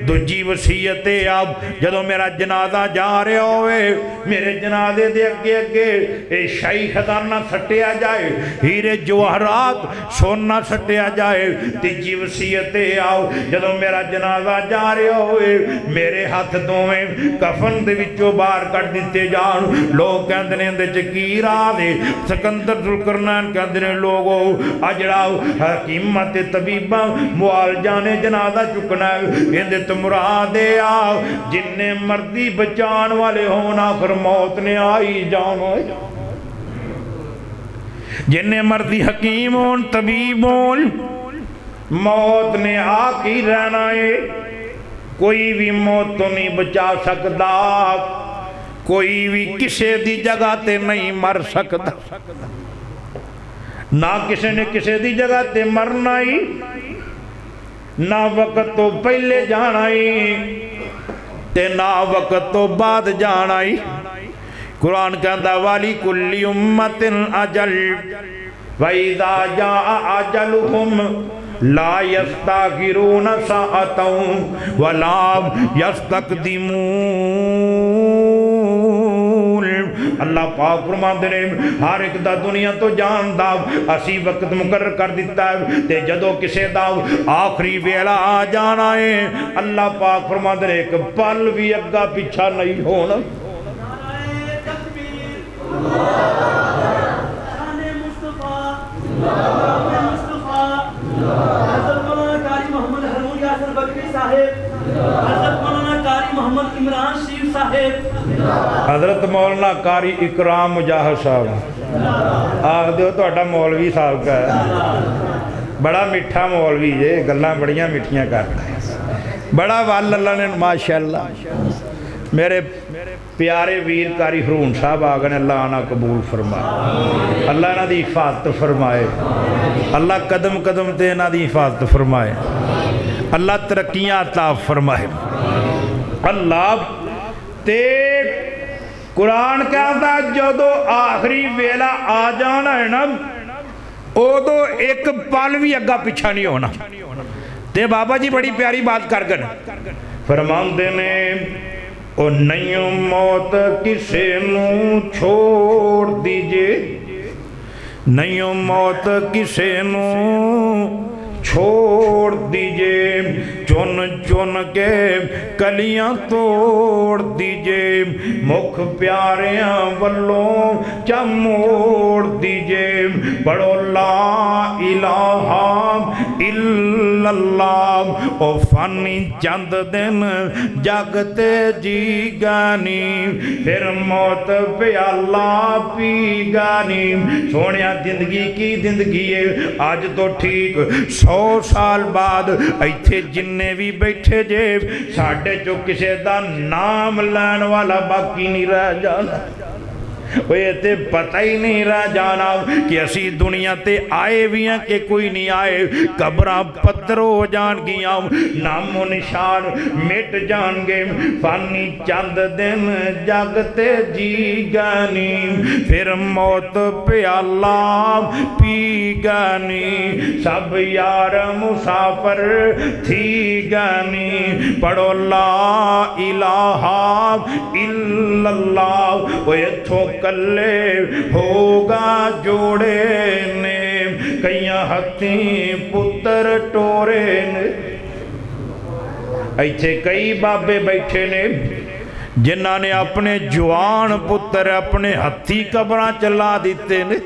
दूजी वसीयत आ जदों मेरा जनाजा जा रहा होवे मेरे जनाजे दे अगे अगे ये शाही खजाना सट्टिया जाए, हीरे जवाहरात सोना सट्टिया जाए। तीजी वसीयत आओ जदों मेरा जनाजा जा रहा होवे मेरे हाथ दोवें कफन दे विचों बाहर कट दिते जान। लोग कहंदे ने इहदे च की राज है? सिकंदर जुल्करनैन कहंदे ने लोगो आ जिहड़ा हकीमां ते तबीबां मुआलजा ने जनाजा चुकना इहदे तो मुराद आ जिन्ने मर्दी बचाण वाले होना फिर मौत ने आई जाना जिन्ने मर्दी हकीम होन तबीब होन मौत ने आके रहना है कोई भी मौत तो नहीं बचा सकता कोई भी किसी दी जगह ते नहीं मर सकता ना किसी ने किसी दी जगह ते मरना ही ना वक्त तो पहले जाना ही ते ना वक्त तो बाद जाना ही कुरान कहता वाली कुल्ली उम्मतिन अजल वइज़ा जाअ अजलुहुम ला यस्तागिरून साअतन वला यस्तक़दिमून। अल्लाह पाक फरमांदे ने हर एक दा दुनिया तो जानदा असी वक्त मुकर्रर कर दिता है ते जदों किसे दा आखिरी वेला आ जाना है अल्लाह पाक फरमांदे ने एक पल भी अग्गा पिछा नहीं होना। हजरत मौलाना कारी इकराम मुजाहिद साहब आख दो तुहाडा मौलवी साहब का है बड़ा मिठा मौलवी जे गल्लां बड़ियां मिठियां करता है बड़ा वल अल्लाह ने माशाअल्लाह मेरे प्यारे वीर कारी हरूण साहब आ गए अल्लाह आना कबूल फरमाए अल्लाह इन्हां दी हिफाजत फरमाए अल्लाह कदम कदम ते इन्हां दी हिफाजत फरमाए अल्लाह तरक्कियां अता फरमाए अल्लाह ते कुरान कहता जदों आखिरी वेला आ जाना है ना उदों एक पल भी अग्गा पिछा नहीं होना। ते बाबा जी बड़ी प्यारी बात कर गए फरमांदे ने ओ नहीं मौत किसे नूं छोड़ दीजे नहीं मौत किसे नूं छोड़ दीजे चुन चुन के कलियां तोड़ दीजे मुख प्यारियां वल्लों चा मोड़ दीजे पढ़ो ला इलाहा इल्लल्लाह ओ फानी चंद दिन जगते जी गानी फिर मौत प्याला पी गानी सोनिया जिंदगी की जिंदगी है अज तो ठीक 100 साल बाद इत्थे जिन्ने भी बैठे जे साडे चो किसे दा नाम लैन वाला बाकी नहीं रह जाना ये ते पता ही नहीं रह जाना कि असी दुनिया ते आए भी हैं कि कोई नहीं आए कब्रां पत्थर हो जाणगियां नामो निशान मिट जाणगे फानी चंद दिन जगते जी गानी फिर मौत प्याला पी गानी सब यार मुसाफर थी गानी पढ़ो ला इलाहा इल्लल्लाह वो इत्थों कल्ले होगा जोड़े ने कईयां हत्थी पुत्र टोरे ने इत्थे कई बाबे बैठे ने जिन्हां ने अपने जवान पुत्र अपने हत्थी कबरां च ला दिते ने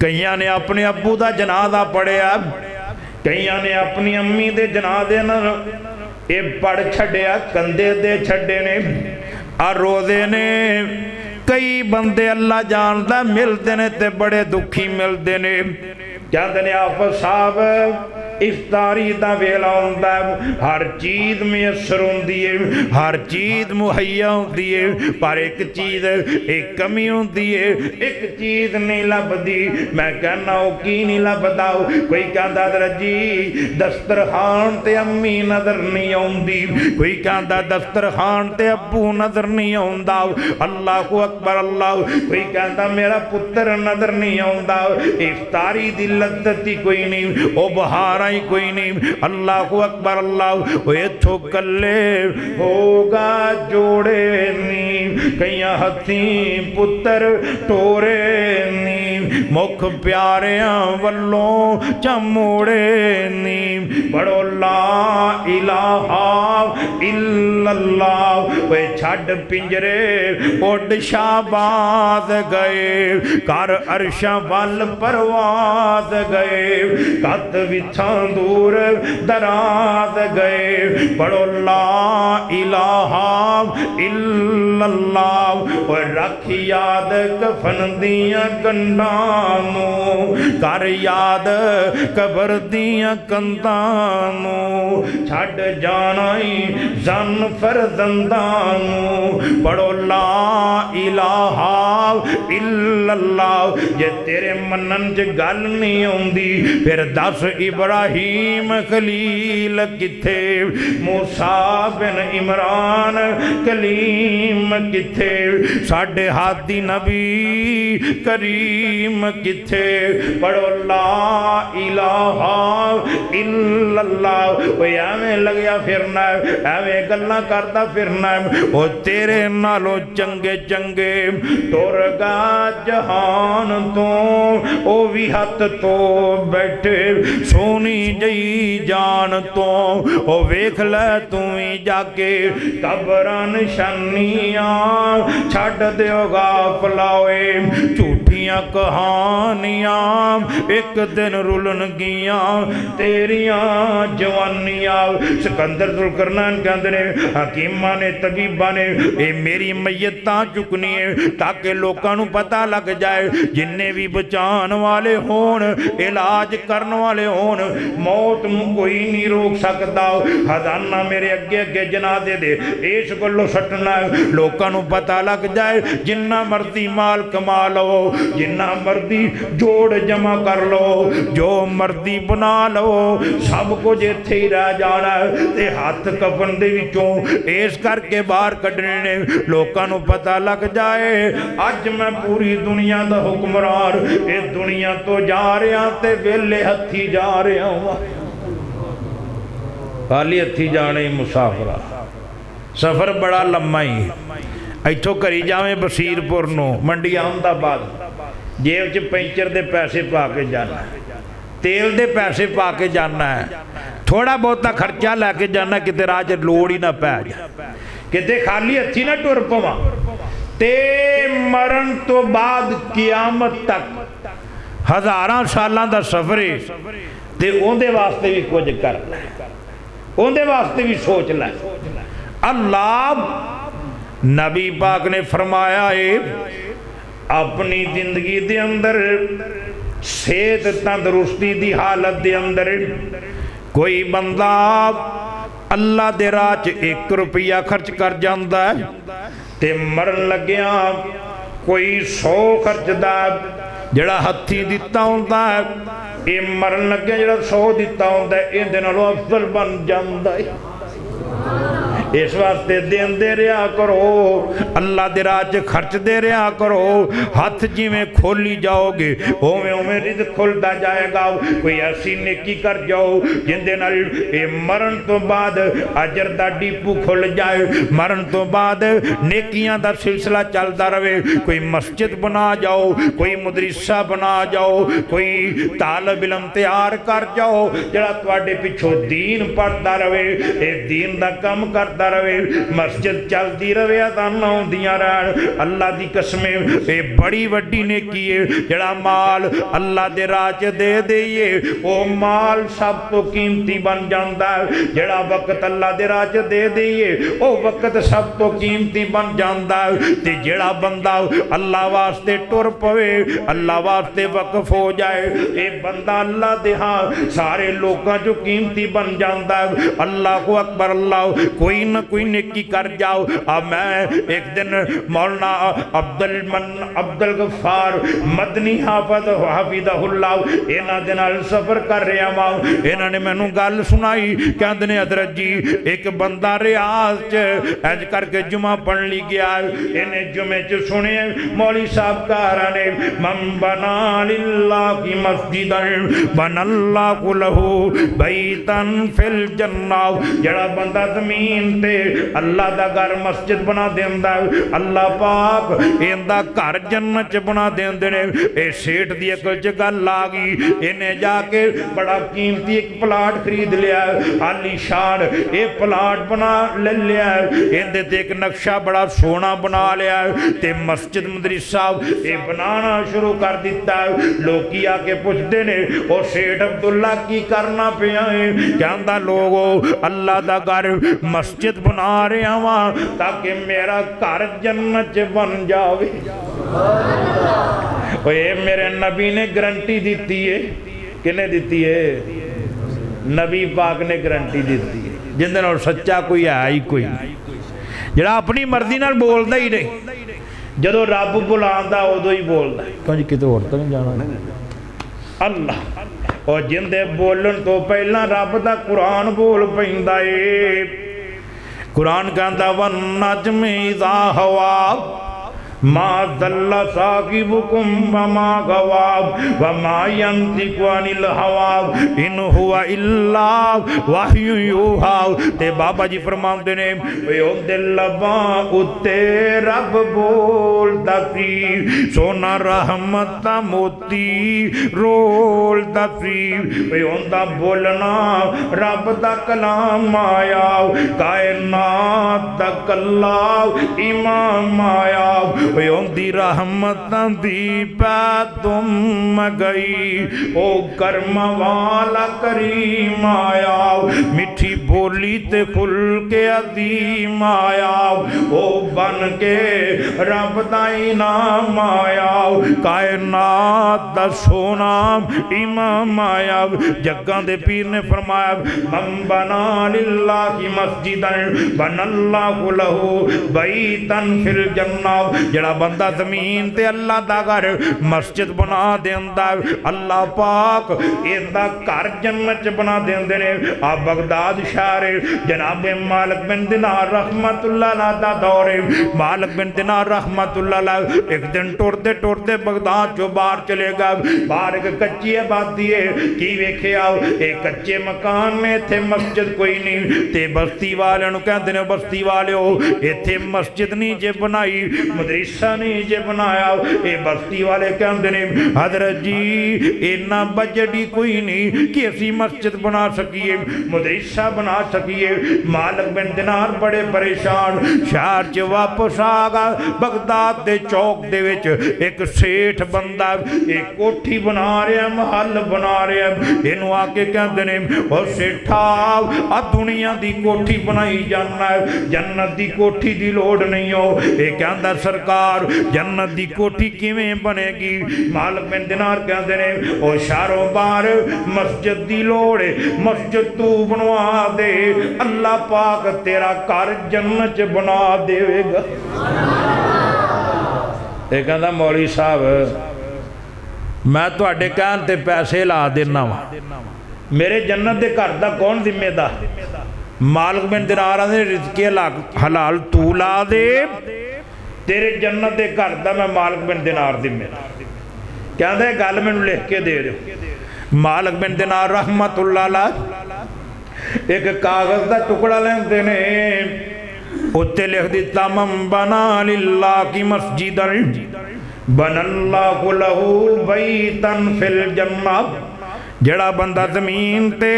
कईयां ने अपने अब्बू दा जनाजा पढ़िया कईयां ने अपनी अम्मी दे जनाजे नाल ये पढ़ छड्डिया कंधे दे छड्डे ने आ रोदे ने कई बंदे अल्लाह जानदा मिलते ने ते बड़े दुखी मिलते ने कहते ने आप साहब इफ्तारी दा वेला हुंदा हर चीज़ मैसर हुंदी है हर चीज़ मुहैया हुंदी है पर एक चीज़ एक कमी हुंदी है एक चीज़ नहीं लभदी मैं कहना वो की नहीं लभदा कोई कहता जी दस्तरखान ते अम्मी नजर नहीं आउंदी कोई कहता दस्तरखान ते अब्बू नजर नहीं आउंदा अल्लाह अकबर अल्लाह कोई कहता मेरा पुत्र नजर नहीं आउंदा इफ्तारी दी लज्जत ही कोई नहीं ओ बहार ही कोई नहीं अल्लाह अकबर अल्लाह इथों कल्ले होगा जोड़े नी कईयां हथी पुत्र टोरे नी मुख प्यारियां वल्लों चमोड़े नी पढ़ो ला इलाहा इल्लल्लाह वे छड़ पिंजरे उड़ शाबाद गए कर अरशां वल परवाज गए कत विछा दूर दराज गए। पढ़ो ला इलाहा इल्लल्लाह और रख याद कफन दियां कंडां नूं, कर याद कबर दियां कंधां नूं, छड्ड जाना ही जन फरजंदां नूं। पढ़ो ला इलाहा इल्लल्लाह। जे तेरे मनन च गल नहीं आउंदी फिर दस इब्राहीम खलील किथे, मूसा बिन इमरान कलीम किथे, साडे हादी नबी करीम किथे। पढ़ो ला इलाहा इल्लल्लाह। ओए एवें लगया फिरना, एवें गल्लां करदा फिरना, ओ तेरे नालों चंगे चंगे टुर गा जहान तो, ओ भी हथ तो बैठे सोनी जई जान तो। ओ वेख लै तू ही जाके कबरां निशानियां, छड्ड दिओ गाफलाए झूठियां कहानियां, एक दिन रुलन गियां तेरियां जवानियां। सिकंदर जुल्करनैन कहंदे ने, हकीमां ने तबीबां ने ये मेरी मैयत तां चुकनी है ताकि लोकां नूं पता लग जाए, जिन्ने भी बचाने वाले होन, इलाज करने वाले होन, मौत नूं कोई नहीं रोक सकता। हजाना मेरे अगे अगे जनाजे दे इस गल्लों सटना, लोकां नूं पता लग जाए, जिन्ना मर्जी माल कमा लो, जिन्ना मर्जी जोड़ जमा कर लो, जो मर्जी बना लो, सब कुछ इत्थे ही रह जाना ते हथ कफन दे विचों इस करके बाहर कढने ने, लोकां नूं पता लग जाए अज मैं पूरी दुनिया दा हुक्मरान, इस दुनिया तो जा रहा ते वेले हथी जा रहा वा। खाली हथी जाने ही मुसाफरा, सफर बड़ा लम्मा ही। इथों करी जावे बसीरपुर नूं मंडी अहमदाबाद, जेब च पैंचर दे पैसे पा के जाना, तेल दे पैसे पा के जाना है, थोड़ा बहुता खर्चा लैके जाना, किते राह च लोड़ ही ना पै जाए, किते खाली हथी ना टुर पवां। ते मरण तो बाद कियामत तक हज़ारां सालां दा सफर है, ते उहदे वास्ते भी कुछ करना है, उहदे वास्ते भी सोच लै। अल्लाह नबी पाक ने फरमाया है, अपनी जिंदगी दे अंदर सेहत तंदरुस्ती दी हालत दे अंदर कोई बंदा अल्लाह दे राह च 1 रुपया खर्च कर जांदा है ते मरन लग्या कोई 100 खर्चदा, जड़ा हथी दिता हुंदा है, ये मरन लग्या जड़ा 100 दिता हुंदा है, इहदे नालों अफजल बन जांदा है। इस वास्ते देंदे रहा करो, अल्लाह दे राह च खर्चदे रहा करो, हथ जिवें खोली जाओगे उवें उवें रिज़्क खुलदा जाएगा। कोई ऐसी नेकी कर जाओ जिंदे नाल ये मरण तो बाद अजर दा डीपू खुल जाए, मरण तो बाद नेकियां दा सिलसिला चलदा रहे। कोई मस्जिद बना जाओ, कोई मदरसा बना जाओ, कोई तालिब इल्म तैयार कर जाओ, जड़ा तुहाडे पिछों दीन पढ़दा रहे, ये दीन दा काम कर रहे, मस्जिद चलती रहे, अज़ानां होंदियां रहन। अल्लाह दी कसमें ये बड़ी वड्डी नेकी है, जड़ा माल अल्लाह दे राह च दे देइए वो माल सब तो कीमती बन जाता है, जड़ा वक्त अल्लाह दे राह च दे देइए वो वक्त सब तो कीमती बन जाता है। ते जड़ा बंदा अल्लाह वास्ते टुर पवे, अल्लाह वास्ते वक्फ हो जाए, ये बंदा अल्लाह दे हाँ सारे लोगों चो कीमती बन जाता है। अल्लाह को अकबर, अल्लाह कोई न कोई नेकी कर जाओ। अब मैं एक दिन मौलाना अब्दुल गफ्फार मदनी हाफिज़हुल्लाह इन्हां दे नाल सफर कर रहा वा, इन्हां ने मैनू गल सुनाई, कहंदे ने हज़रत जी एक बंदा रियाज च इंज करके जुमा पढ़ ली गया, इन्हें जुमे च सुने मौली साहब कह ने मन बना लिल्लाहि मस्जिदन बनल्लाहु लहू बैतन फिल जन्नह, जड़ा बंदा जमीन ते अल्लाह दा घर मस्जिद बना देंदा अल्लाह पाक इंदा घर जन्नत च बना देंदे ने। ए सेठ दी अकल च गल आ गई, इन्हें जाके बड़ा कीमती एक प्लाट खरीद लिया, आलीशान ये प्लाट बना ले लिया, इहदे ते एक नक्शा बड़ा सोहना बना लिया ते मस्जिद मदरसा ये बनाना शुरू कर दिता। लोग आके पुछते ने ओ सेठ अब्दुल्ला की करना पिया है? कहता लोगो अल्लाह दा घर मस्जिद बना रहा वा ताकि मेरा घर जन्नत च बन जावे। ओए मेरे नबी ने गारंटी दी है, किने दी है? नबी पाक ने गारंटी दी है, जिंदे नाल सच्चा कोई है ही कोई जिहड़ा अपनी मर्जी नाल बोलदा ही नहीं, जदों रब बुलांदा उदों ही बोलदा, क्यों जी किते होर तां नहीं जाना। अल्लाह और जिंदे बोलन तो पहला रब दा कुरान बोल पैंदा है। कुरान कहंदा वन नजमी इज़ा हवा मा दल्ला साकिबुकुम वमा गवा वमा यंतिकु अनिल हवा इन हुवा इल्ला वहयु यूहा। ते बाबा जी फरमाते ने ओंदे लबां उत्ते रब बोलदा सी, सोना रहमत मोती रोलदा सी। ओंदा बोलना रब दा कलाम आया, कायनात दा कल्ला इमाम आया। ओंदी रहमत दी तुम गई, ओ करम वाला करीम आया, मिठी बोली ते खुल के अदीम आया, ओ बन के रब दा इनाम आया, कायनात दा सोना इमाम आया। जग्गां दे पीर ने फरमाया मन बना लिल्लाहि मस्जिदन बनल्लाहु लहू बैतन फिल जन्नत। जड़ा बंदा जमीन ते अल्लाह दा घर मस्जिद बना देंदा अल्लाह पाक इंदा घर जन्नत च बना देंदे ने। आ बगदाद शहर जनाब मालिक बिन दिनार रहमतुल्लाह अलैह दा दौर है। मालिक बिन दिनार रहमतुल्लाह अलैह एक दिन टुरदे टुरदे बगदाद चो बाहर चले गए। बाहर एक कच्ची आबादी है, की वेखिया एक कच्चे मकान ने, इत्थे मस्जिद कोई नहीं। ते बस्ती वाले नूं कहंदे ने बस्ती वालिओ इत्थे मस्जिद नहीं जे बनाई, मदरसा नहीं जे बनाया। ये बस्ती वाले कहते ने हजरत जी इन्ना बजट ही कोई नहीं कि असी मस्जिद बना सकीए, मदरसा बना सकीए। मालिक बिन दिनार बड़े परेशान शहर च वापस आ गया। बगदाद के चौक दे विच एक सेठ बंदा एक कोठी बना रहा, महल बना रहा। इनू आके कहते ने ओ सेठा आ दुनिया की कोठी बनाई जाना है, जन्नत की कोठी की लोड़ नहीं हो। ये कहता सरकार जन्नत दी कोठी किवें बनेगी? मालिक बिन दिनार कहते ने ओ शहरों बाहर मस्जिद दी लोड़ है, मस्जिद तू बनवा दे, अल्लाह पाक तेरा घर जन्नत च बना देवेगा। ये कहता मौलवी साहब मैं तुहाडे कहण ते पैसे ला देना वा, मेरे जन्नत दे घर दा कौन जिम्मेदार? मालिक बिन दिनार ने रिज़्क़े हलाल तू ला दे, तेरे जन्नत के घर का मैं मालिक बिन दिनार जिम्मेदार। कहते गल मैनू लिख के दे दो। मालिक बिन दिनार रहमतुल्लाह अलैह एक कागज का टुकड़ा लेंदे ने, उत्ते लिख दिता मन बना लिल्लाहि मस्जिदन बनल्लाहु लहू बैतन फिल जन्नत। जड़ा बंदा जमीन ते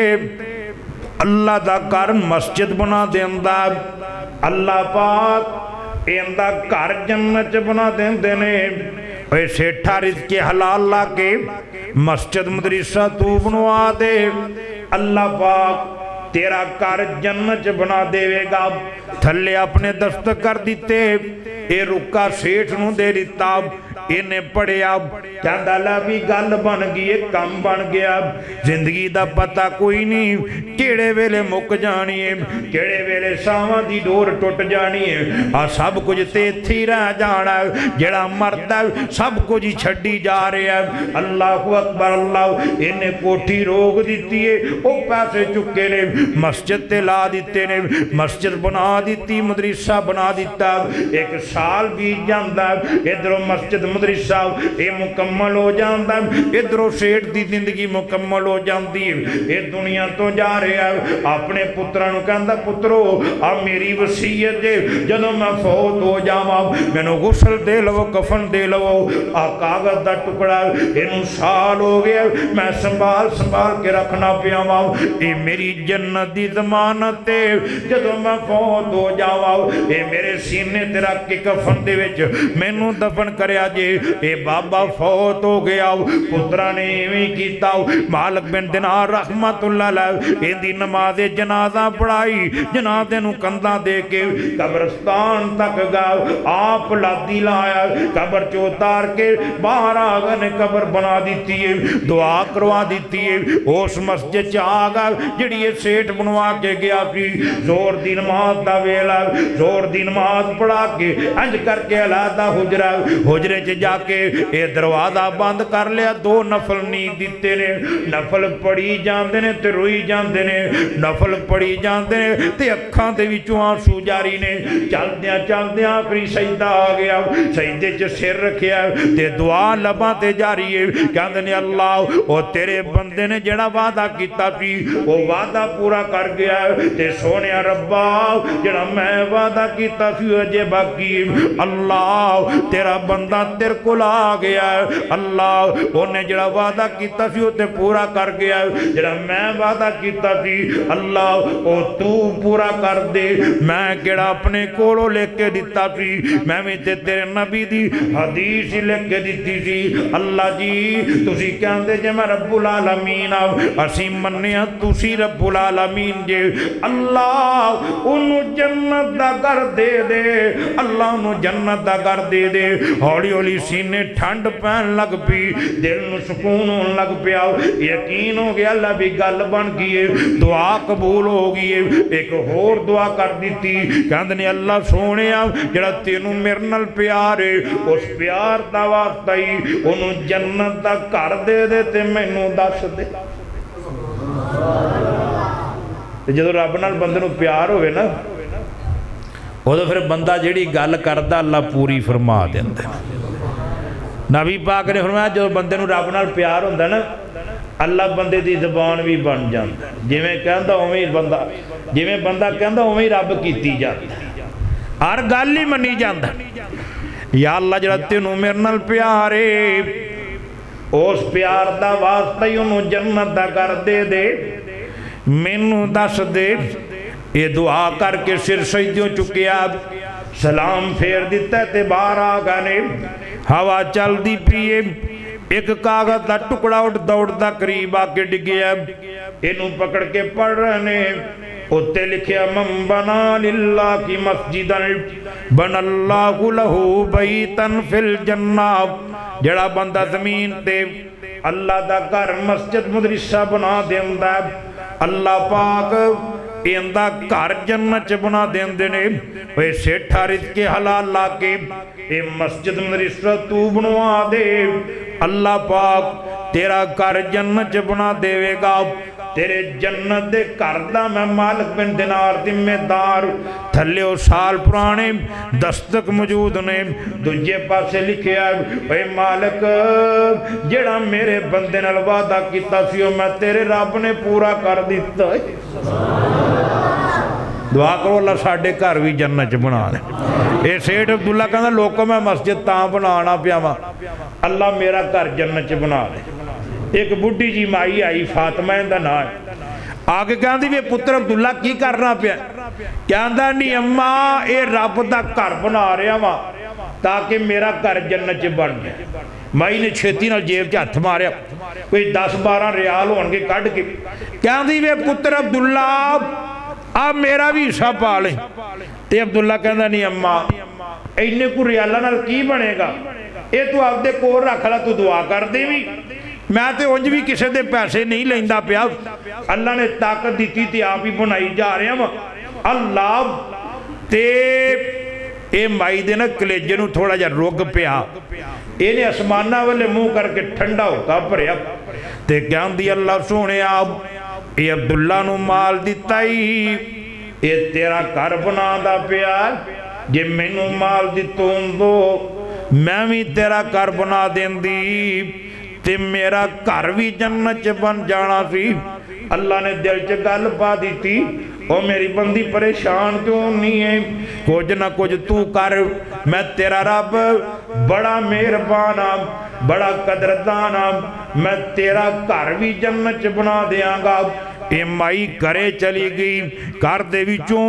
अल्लाह दा घर मस्जिद बना देंदा अल्लाह पाक इंदा घर जन्नत च बना देंदे ने। ओए सेठा रिज़्क़े हलाल ला के मस्जिद मदरसा तू बनवा दे, अल्लाह पाक तेरा घर जन्नत च बना देवेगा। थल्ले अपने दस्तक कर दिते, ये रुका सेठ नूं दे दिता। इन्हें पढ़िया कहता ला भी गल बन गई, काम बन गया। जिंदगी का पता कोई नहीं केड़े वेले मुक जानी है, केड़े वेले सावां दी डोर टुट जानी है। आ सब कुछ ते इत्थे ही रह जाना है। जेड़ा मरदा सब कुछ ही छड्डी जा रहा है। अल्लाहु अकबर अल्लाह। इन्हें कोठी रोक दी है, वो पैसे चुके ने मस्जिद ते ला दिते ने, मस्जिद बना दी, मदरसा बना दिता। एक साल बीत जाता, इधरों मस्जिद मदरस साहब ये मुकम्मल हो जाता है, इधरों सेठ की जिंदगी मुकम्मल हो जाती है, ये दुनिया तो जा रहा है। अपने पुत्रां नूं कहंदा पुत्रो आ मेरी वसीयत है, जदों मैं फौत हो जावां मैनूं गुसल दे लवो, कफन दे लवो, आ कागज का टुकड़ा इनू साल हो गया मैं संभाल संभाल के रखना पिया वा, ये मेरी जन्नत की जमानत है, जदों मैं फौत हो जावा ये मेरे सीने ते रख के कफन दे विच मैनू दफन करया जे। ये बाबा फौत हो गया, पुत्रा ने इवें कीता। मालिक बिन दिनार रहमतुल्लाह अलैह इहदी नमाज़े जनाजा पढ़ाई, जनाजे नूं कंधा दे के कब्रस्तान तक गया, आप लादी लाया, कब्र चो उतार के बाहर आ गए ने कब्र बना दी है, दुआ करवा दी है। उस मस्जिद च आ गया जिहड़ी ये सेठ बनवा के गया सी, जोर दी नमाज दा वेला, जोर दी नमाज पढ़ा के इंज करके अलहदा हुजरा, हुजरे च जाके ये दरवाजा बंद कर लिया, दो नफल नींद दिते ने, नफल पढ़ी जाते ने ते रोई जाते ने, नफल पढ़ी जाते ने ते अखां दे विचों आंसू जारी ने। चलदियां चलदियां आखिरी सजदा आ गया, सजदे च सिर रखिया ते दुआ लबां ते जारी है, कहंदे ने अल्लाह ओ तेरे बंदे ने जेड़ा वादा कीता सी वो वादा पूरा कर गया ते सोनिया रब्बा जेड़ा मैं वादा कीता सी अजे बाकी, अल्लाह तेरा बंदा तेरे कोल आ गया, अल्लाह ओने जेड़ा वादा कीता सी वो ते पूरा कर गया, जेड़ा मैं वादा कीता सी अल्लाह ओ तू पूरा कर दे। मैं केड़ा अपने कोलों लेके दिता सी, मैं भी ते तेरे नबी दी हदीस ही लेके दिती सी। अल्लाह जी तुसी कहंदे जे मैं रब्बुल आलमीन आ, असी मन्निया तुसी रब्बुल आलमीन जे, अल्लाह उन्हों जन्नत दा घर दे दे, अल्लाह उन्हों जन्नत दा घर दे दे। हौली हौली सीने ठंड पैन लग पी, दिल नूं सुकून होने लग पिया, यकीन हो गया अल्लाह भी गल बन गई है, दुआ कबूल हो गई है। एक होर दुआ कर दी, कहंदे ने अल्लाह सोहणिया जेड़ा तेनू मेरे नाल प्यार है उस प्यार दा वास्ता ही उन्हों जन्नत दा घर दे दे ते मैनू दस दे। जदों रब नाल बंदे नूं प्यार होवे ना उदों फिर बंदा जिहड़ी गल करदा अल्लाह पूरी फरमा दिंदा। नबी पाक ने फरमाया जदों बंदे नूं रब नाल प्यार हुंदा ना अल्लाह बंदे दी ज़बान भी बन जांदा, जिवें कहंदा उवें बंदा, जिवें बंदा कहंदा उवें रब कीती जांदा, हर गल ही मनी जांदा। या अल्लाह जेड़ा तेनू मेरे नाल प्यार है उस प्यार दा वास्ता ही उन्होंने जन्नत दा घर दे दे, मैनू दस दे। ये दुआ करके सिर सजदों चुकिया, सलाम फेर दिता ते बाहर आ गए। हवा चलती पी है, एक कागज का टुकड़ा उठ दौड़ता करीब आके डिगया, इनू पकड़ के पढ़ रहे ने, उत्ते लिखिया मम बना लिल्लाह की मस्जिदन बनल्लाहु लहू बैतन फिल जन्ना, जड़ा बंदा जमीन ते अल्लाह दा घर मस्जिद मदरसा बना देंदा, अल्लाह पाक इंदा घर जन्नत च बना देंदे ने। ओए सेठा रिज़्क़े हलाल ला के ये मस्जिद मदरसा तू बनवा दे, अल्लाह पाक तेरा घर जन्नत च बना देवेगा। तेरे जन्नत दे घर दा मैं मालिक बिन दिनार जिम्मेदार। थल्ले साल पुराने दस्तक मौजूद ने, दूजे पासे लिखिया ओए मालिक जेड़ा मेरे बंदे नाल वादा कीता सी मैं तेरे रब ने पूरा कर दिता। दुआ करो अल्लाह साडे घर भी जन्नत च बना दे। ये सेठ अब्दुल्ला कहंदा लोको मैं मस्जिद तां बनाना पिया वा, अल्लाह मेरा घर जन्नत च बना दे। एक बुढ़ी जी माई आई, फातिमा इहदा नाम है, आके कहंदी वे पुत्र अब्दुल्ला की करना पिया? कहंदा नहीं अम्मा ये रब दा घर बना रहा वा ताकि मेरा घर जन्नत च बन जाए। माई ने छेती नाल जेब च हथ मारिया, कोई 10-12 रियाल होणगे कढ़ के, कहंदी वे पुत्र अब्दुल्ला आ मेरा भी हिस्सा पा ले। ते अब्दुल्ला कहंदा नहीं अम्मा इन्ने को रियाला नाल की बनेगा, ये तू आपदे कोल रख ला, तू दुआ कर देवी, मैं तो उंज भी किसी के पैसे नहीं लेंदा पिया, अल्लाह ने ताकत दी ते आप ही बनाई जा रहा वा। अल्लाह ते ये माई दे ना कलेजे नूं थोड़ा जिहा रुग पिया, इहने आसमाना वाले मुँह करके ठंडा होता भरिया ते कहंदी अल्लाह सोहणे ये अब्दुल्ला नूं माल दिता ही ये तेरा घर बनांदा पिया, जे मैनू माल दितों दो मैं भी तेरा घर बना देंदी ते मेरा घर भी जन्नत च बन जाना सी। अल्लाह ने दिल च गल पा दी, ओ मेरी बंदी परेशान क्यों नहीं है, कुछ ना कुछ तू कर, मैं तेरा रब बड़ा मेहरबान आ, बड़ा कदरदान आ, मैं तेरा घर भी जन्नत च बना देंगा। ये माई घरे चली गई, घर दे विचों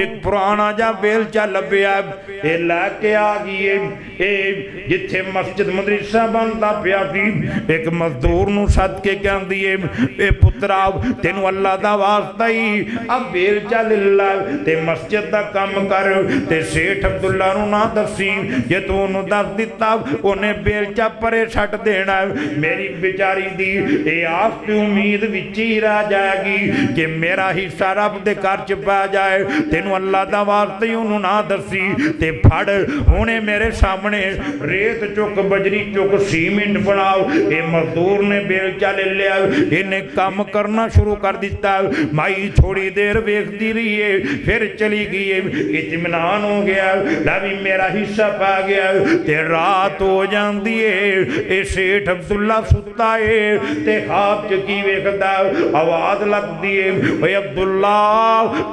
एक पुराना जा बेलचा लभ्या, ये लैके आ गई है जिथे मस्जिद मदरसा बनता पिया सी। एक मजदूर नूं सद के कहंदी है, ए पुत्रा तेनू अल्लाह दा वास्ता ही अब बेलचा ले ला ते मस्जिद दा काम कर, ते सेठ अब्दुल्ला नूं ना दसी, जे तू उहनूं दस दिता उहने बेलचा परे छट देना। मेरी बेचारी दी ए आस ते उम्मीद विच ही रह जाएगी कि मेरा हिस्सा रब दे घर च पै जाए। तेनू अल्लाह दा वास्ता ही उहनूं ना दसी ते फड़ हुणे मेरे सामने रेत चुक, बजरी चुक, सीमेंट बनाओ। ये मजदूर ने बेलचा ले लिया, इन्हें काम करना शुरू कर दिता। माई थोड़ी देर वेखती रही है, फिर चली गई है, इत्मीनान हो गया, ला भी मेरा हिस्सा पा गया। ते रात हो जाती है, ये सेठ अब्दुल्ला सुता है ते हाथ च की वेखदा, आवाज लगती है, भाई अब्दुल्ला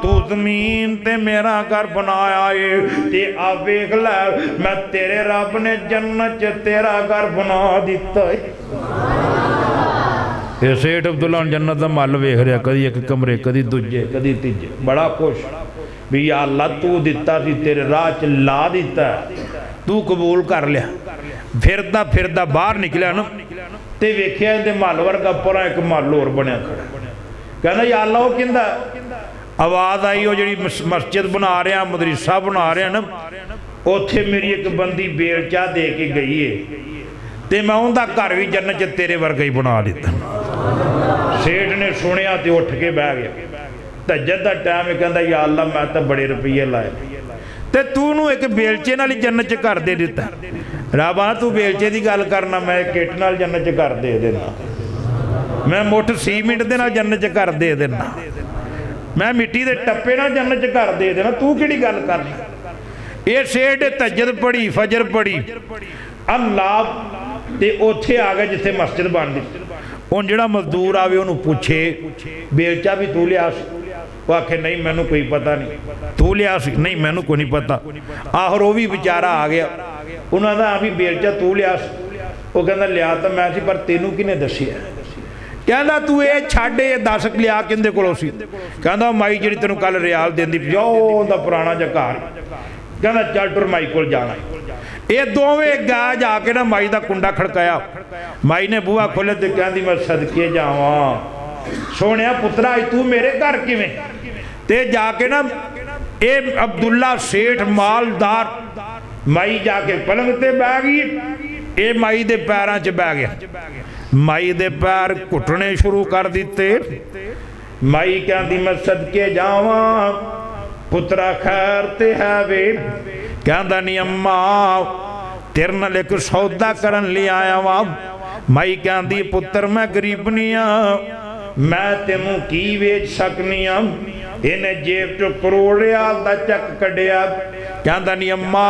तू जमीन ते मेरा घर बनाया है ते आ वेख लै, मैं तेरे रब ने जन्नत च तेरा घर बना दिता है। ये सेठ अब्दुल्ला जन्नत का मल वेख रहा, कदी एक कमरे, कदी दूजे, कदी तीजे, बड़ा खुश भी या अल्लाह तू दिता सी, तेरे राह च ला दिता, तू कबूल कर लिया। फिरदा फिरदा बाहर निकलिया ना ते वेख्या इहदे मल वर्गा परा एक मल होर बनया खड़ा, कहना या अल्लाह वो कहंदा, आवाज़ आई वो जी मस्जिद बना रहा, मदरसा बना रहा ना, उत्थे मेरी एक बंदी बेलचा दे के गई है ते मैं उनका घर भी जन्नत च तेरे वर्गा ही बना दिता। सेठ ने सुनिया तो उठ के बह गया, तज्जद का टाइम है, कहता या अल्लाह मैं तो बड़े रुपये लाए ते तू नूं एक बेलचे नाल ही जन्नत च घर दे दिता। रबा तू बेलचे की गल करना, मैं किट नाल जन्नत च घर दे देना, मैं मुठ सीमेंट दे नाल जन्नत च घर दे देना, मैं मिट्टी दे टप्पे नाल जन्नत च घर दे देना, तू किहड़ी गल करनी। ये सेठ तज्जद पढ़ी, फजर पढ़ी, अल्लाह ते उत्थे आ गए जिथे मस्जिद बनदी। हुण जिहड़ा मजदूर आवे उहनूं पुछे बेलचा भी तू लिया, वो आखे नहीं मैनू कोई पता नहीं, तू लिया सी, नहीं मैनू कोई नहीं पता। आखिर वो भी बेचारा आ गया, उन्होंने कहा भी बेलचा तू लिया, वो कहता लिया तो मैं सी, पर तेनू किने दसिया, कहता तू ये छड्ड, ये दस लिया किंदे कोलों सी, कहता माई जी तेनू कल रियाल देंदी पई, उहदा पुराना जिहा घर, कहता चल टुर माई कोल जाना। ये दोवें गा जाके ना माई का कुंडा खड़काया, माई ने बूहा खोलिया तो कहती मैं सदके जावां, सोहणिया पुत्रा तू मेरे घर किवें, ते जाके ना ये अब्दुल्ला सेठ मालदार माई जाके पलंग ते बह गई, ये माई दे पैरां च बह गया, माई दे पैर घुटने शुरू कर दिते। माई कहती मैं सदके जावां पुत्रा खैर ते है वे, कहता नहीं अम्मा तेरे नाल एक सौदा करन ले आया वा। माई कहती पुत्र मैं गरीब नहीं हाँ, मैं तेनू की वेच सकनी हाँ। इन्हें जेब चो करोड़ रियाल का चेक कढ़िया, कहता नहीं अम्मा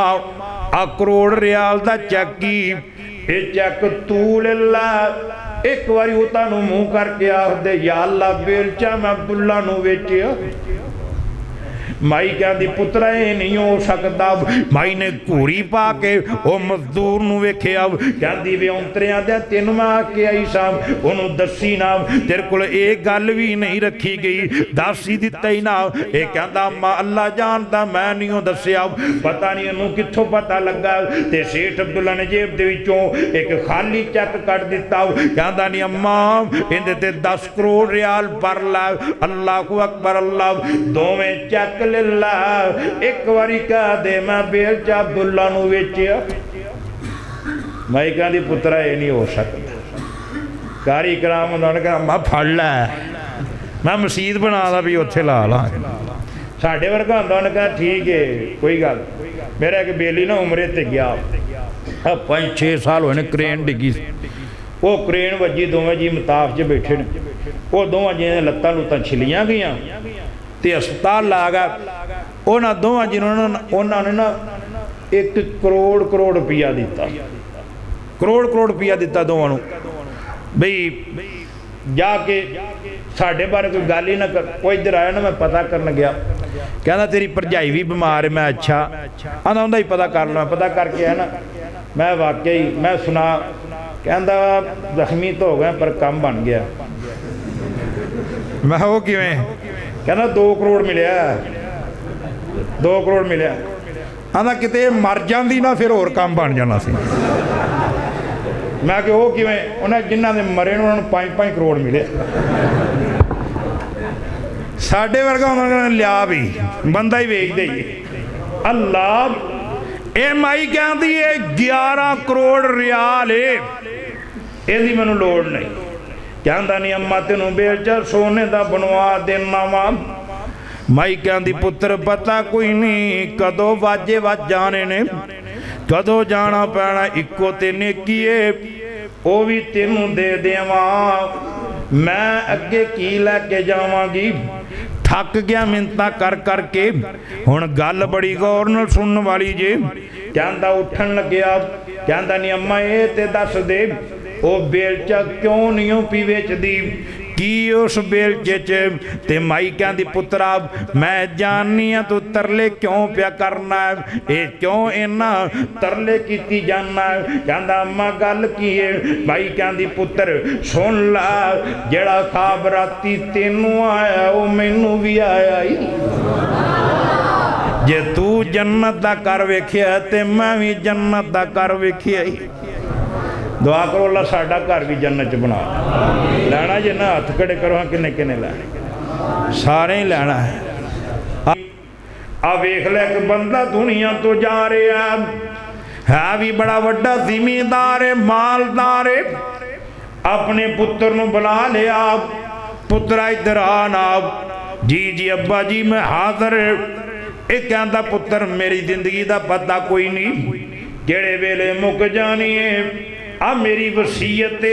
आ करोड़ रियाल का चेक ही, ये चेक तू ले ला। एक बारी वो तुहानू मूँह करके आख दे या अल्लाह बेलचा मैं अब्दुल्ला नू वेचिया। माई कहती पुत्रा ये नहीं हो सकता। माई ने घूरी पा के वो मजदूर नू वेख्या, कहती वे औंतरिया दे तेन मैं आके आई सा, उन्होंने दसी ना, तेरे को एक गल भी नहीं रखी गई, दस ही दिता ही ना। ये कहता अम्मा अल्लाह जानता मैं नहीं हो दसिया, पता नहीं इन्हू कित्थों पता लगा। ते सेठ अब्दुल्ला ने जेब दे विचों एक खाली चेक कट दिता, कहता नहीं अम्मा इहदे ते 10 करोड़ रियाल भर ला। अल्लाह अकबर अल्लाह, दोवें चेक ले ला। एक बारी कह दे मैं बेलचा अब्दुल्ला नू वेचिया। मैं कहती पुत्रा ये नहीं हो सकता, कारी कराम उन्होंने कहा मैं फड़ लै, मैं मसीत बना दा भी उत्थे ला ला। साढ़े वर्गा होंदा उन्हें कहा ठीक है कोई गल। मेरा एक बेली ना उमरे ते गया 5-6 साल होए ने, क्रेन डिगी, वो क्रेन वजी, दोवें जी मताफ च बैठे ने, वो दोवें जी लत्तां लुत्तां छिलियां गईयां ते अस्पताल ला गया। उन्होंने दोवें जिन्होंने उन्होंने ना 1 करोड़ रुपया दिता, करोड़ रुपया दिता दोवां नूं बई जाके साढ़े बारे कोई गल ही ना कर। कोई इधर आया ना, मैं पता करन गया, कहना तेरी भरजाई भी बीमार है। मैं अच्छा आंदा उंदा ही पता कर लो। पता करके है ना, मैं वाकई मैं सुना, कहता जख्मी तो हो गए पर काम बन गया। मैं वो किवें? कहना 2 करोड़ मिले, 2 करोड़ मिले। आंदा किते मर जाती ना फिर होर काम बन जाना सी। मैं कि वो किवें? उन्हें जिन्होंने मरे उन्होंने 5-5 करोड़ मिले। साढ़े वर्गा उन्होंने लिया भी बंदा ही वेच दे। अल्लाह ये माई कहती है 11 करोड़ रियाल यदी मैनू लोड़ नहीं। कहता नहीं अम्मा तेनों बेचा सोने का बनवा देना वा। माई कहती पुत्र पता कोई नहीं कदों वाजे वज जाने ने, कदों जाना पैना, इको ते नेकी है वो भी तेनों दे देवां। मैं अगे की लैके जावांगी। थक गया मिन्नतां कर करके। हुण गल बड़ी गौर नाल सुनने वाली जे। कहता उठन लग्या, कहता नहीं अम्मा ये ते दस दे वो बेलचा क्यों नहीं पी वेचदी, की उस बेलचे च? ते माई कहती पुत्रा मैं जाननी हाँ तू तरले क्यों प्या करना है, ये क्यों इन्ना तरले कीती जाना है? कहता अम्मा गल की है? भाई कहती पुत्र सुन ला, जेड़ा खाब राती तेनू आया वो मैनू भी आया ही। जे तू जन्नत दा कर वेखिया ते मैं भी जन्नत दा कर वेखिया ही। दुआ करो अल्लाह साडा घर भी जन्नत च बना लैना। जे ना हथ खड़े करो हाँ किन्ने किन्ने लैने, सारे ही लैना है। आ वेख लै कि बंदा दुनिया तो जा रहा है भी बड़ा वड्डा जिमीदार है, मालदार है। अपने पुत्र नूं बुला लिया, पुत्रा इधर आ ना। जी जी अब्बा जी मैं हाज़र। एक कहता पुत्र मेरी जिंदगी का पता कोई नहीं, जेड़े वेले मुक जानी है। आ मेरी वसीयत